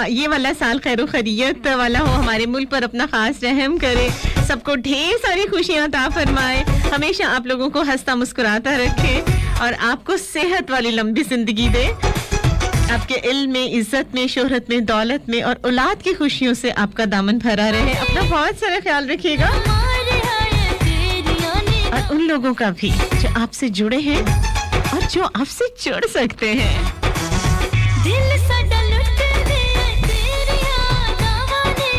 ये वाला साल खैर खैरियत वाला हो हमारे मुल्क पर अपना खास रहम करे सबको ढेर सारी खुशियां अता फरमाए हमेशा आप लोगों को हंसता मुस्कुराता रखे और आपको सेहत वाली लंबी जिंदगी दे आपके इल्म में इज्जत में शोहरत में दौलत में और औलाद की खुशियों से आपका दामन भरा रहे अपना बहुत सारा ख्याल रखिएगा और उन लोगों का भी जो आपसे जुड़े हैं और जो आपसे जुड़ सकते हैं दिल साडा लुट दे तेरियां गावां ने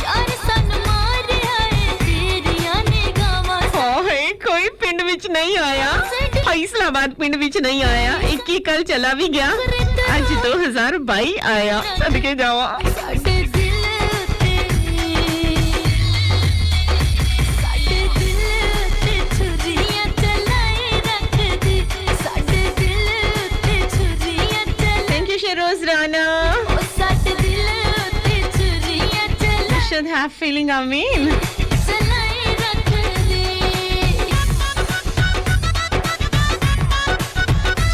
यार सन मारिया है तेरियां निगाहां ओए कोई पिंड विच नहीं आया फैसलाबाद पिंड विच नहीं आया, 21 कल चला भी गया, आज 2022 आया, सदके जावा। ਸਾਡੇ ਦਿਲ ਉੱਤੇ ਛੁਰੀਆਂ ਚਲਾਏ ਰੱਖਦੀ, ਸਾਡੇ ਦਿਲ ਉੱਤੇ ਛੁਰੀਆਂ ਚਲਾਏ, थैंक यू शेरोज राना। ਉਹ ਸਾਡੇ दिल ਉੱਤੇ ਛੁਰੀਆਂ ਚਲਾਏ should have feeling amin। ਰੱਖਦੀ।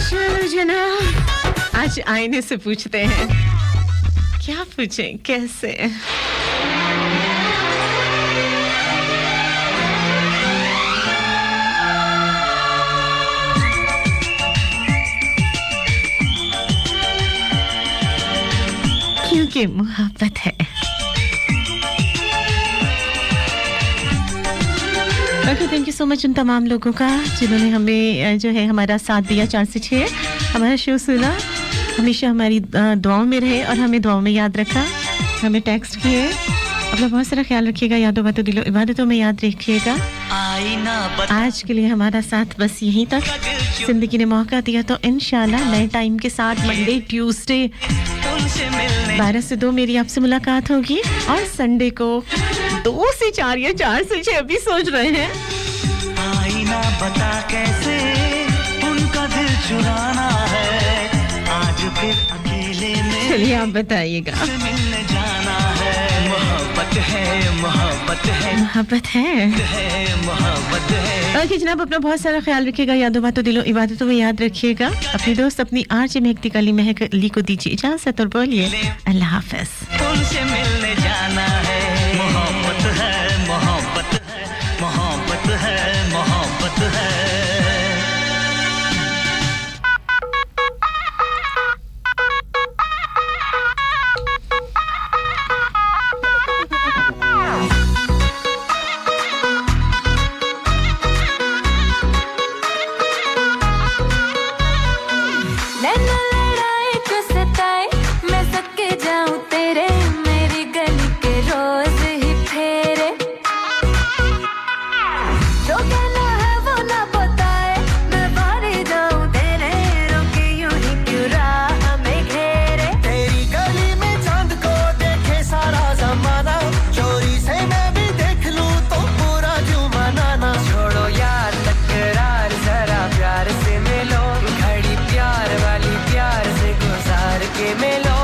चलो जनाब, आज आईने से पूछते हैं, क्या पूछें, कैसे? क्योंकि मोहब्बत है। Okay, thank you so much उन तमाम लोगों का जिन्होंने हमें जो है हमारा साथ दिया 4 से 6, हमारा शो सुना, हमेशा हमारी दुआओं में रहे और हमें दुआओं में याद रखा, हमें टेक्स्ट किए। अपना बहुत सारा ख्याल रखिएगा, यादों बातों दिलों इबादतों में याद रखिएगा। आज के लिए हमारा साथ बस यहीं तक। जिंदगी ने मौका दिया तो इंशाल्लाह नए टाइम के साथ मंडे ट्यूसडे 12 से 2 मेरी आपसे मुलाकात होगी, और संडे को 2 से 4 या 4 से 6 अभी सोच रहे हैं। आईना बता कैसे उनका दिल चुराना है, आज फिर अकेले में चलिए आप बताइएगा। मिलने जाना है, मोहब्बत है, मोहब्बत है, मोहब्बत है। मोहब्बत है। ओके जनाब, अपना बहुत सारा ख्याल रखिएगा, यादों बातों दिलों इबादतों में याद रखिएगा। अपनी दोस्त अपनी आरजे महकती कली महक अली को दीजिए इजाजत और बोलिए अल्लाह हाफ़िज़। उनसे मिलने जाना है, मोहब्बत है, मोहब्बत है, मोहब्बत है, मोहब्बत है। नैना लड़ाए जो सताए, मैं सके जाऊं तेरे, मेरी गली के रोज ही फेरे, जो कहना है वो ना बताए, मैं बारी जाऊं तेरे, रोके यूं ही क्यों राह में घेरे। तेरी गली में चांद को देखे सारा जमाना, चोरी से मैं भी देख लूं तो पूरा क्यों मनाना। छोड़ो यार तकरार, जरा प्यार से मिलो, घड़ी प्यार वाली प्यार से गुजार के मिलो।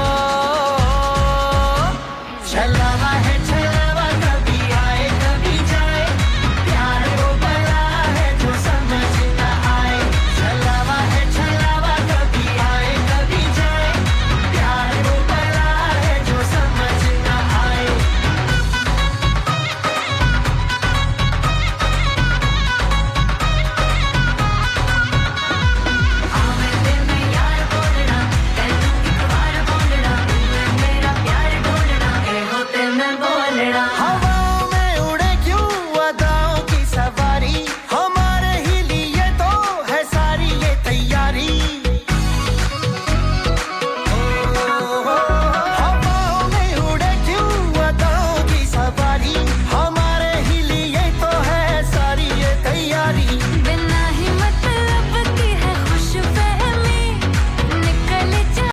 चला है चला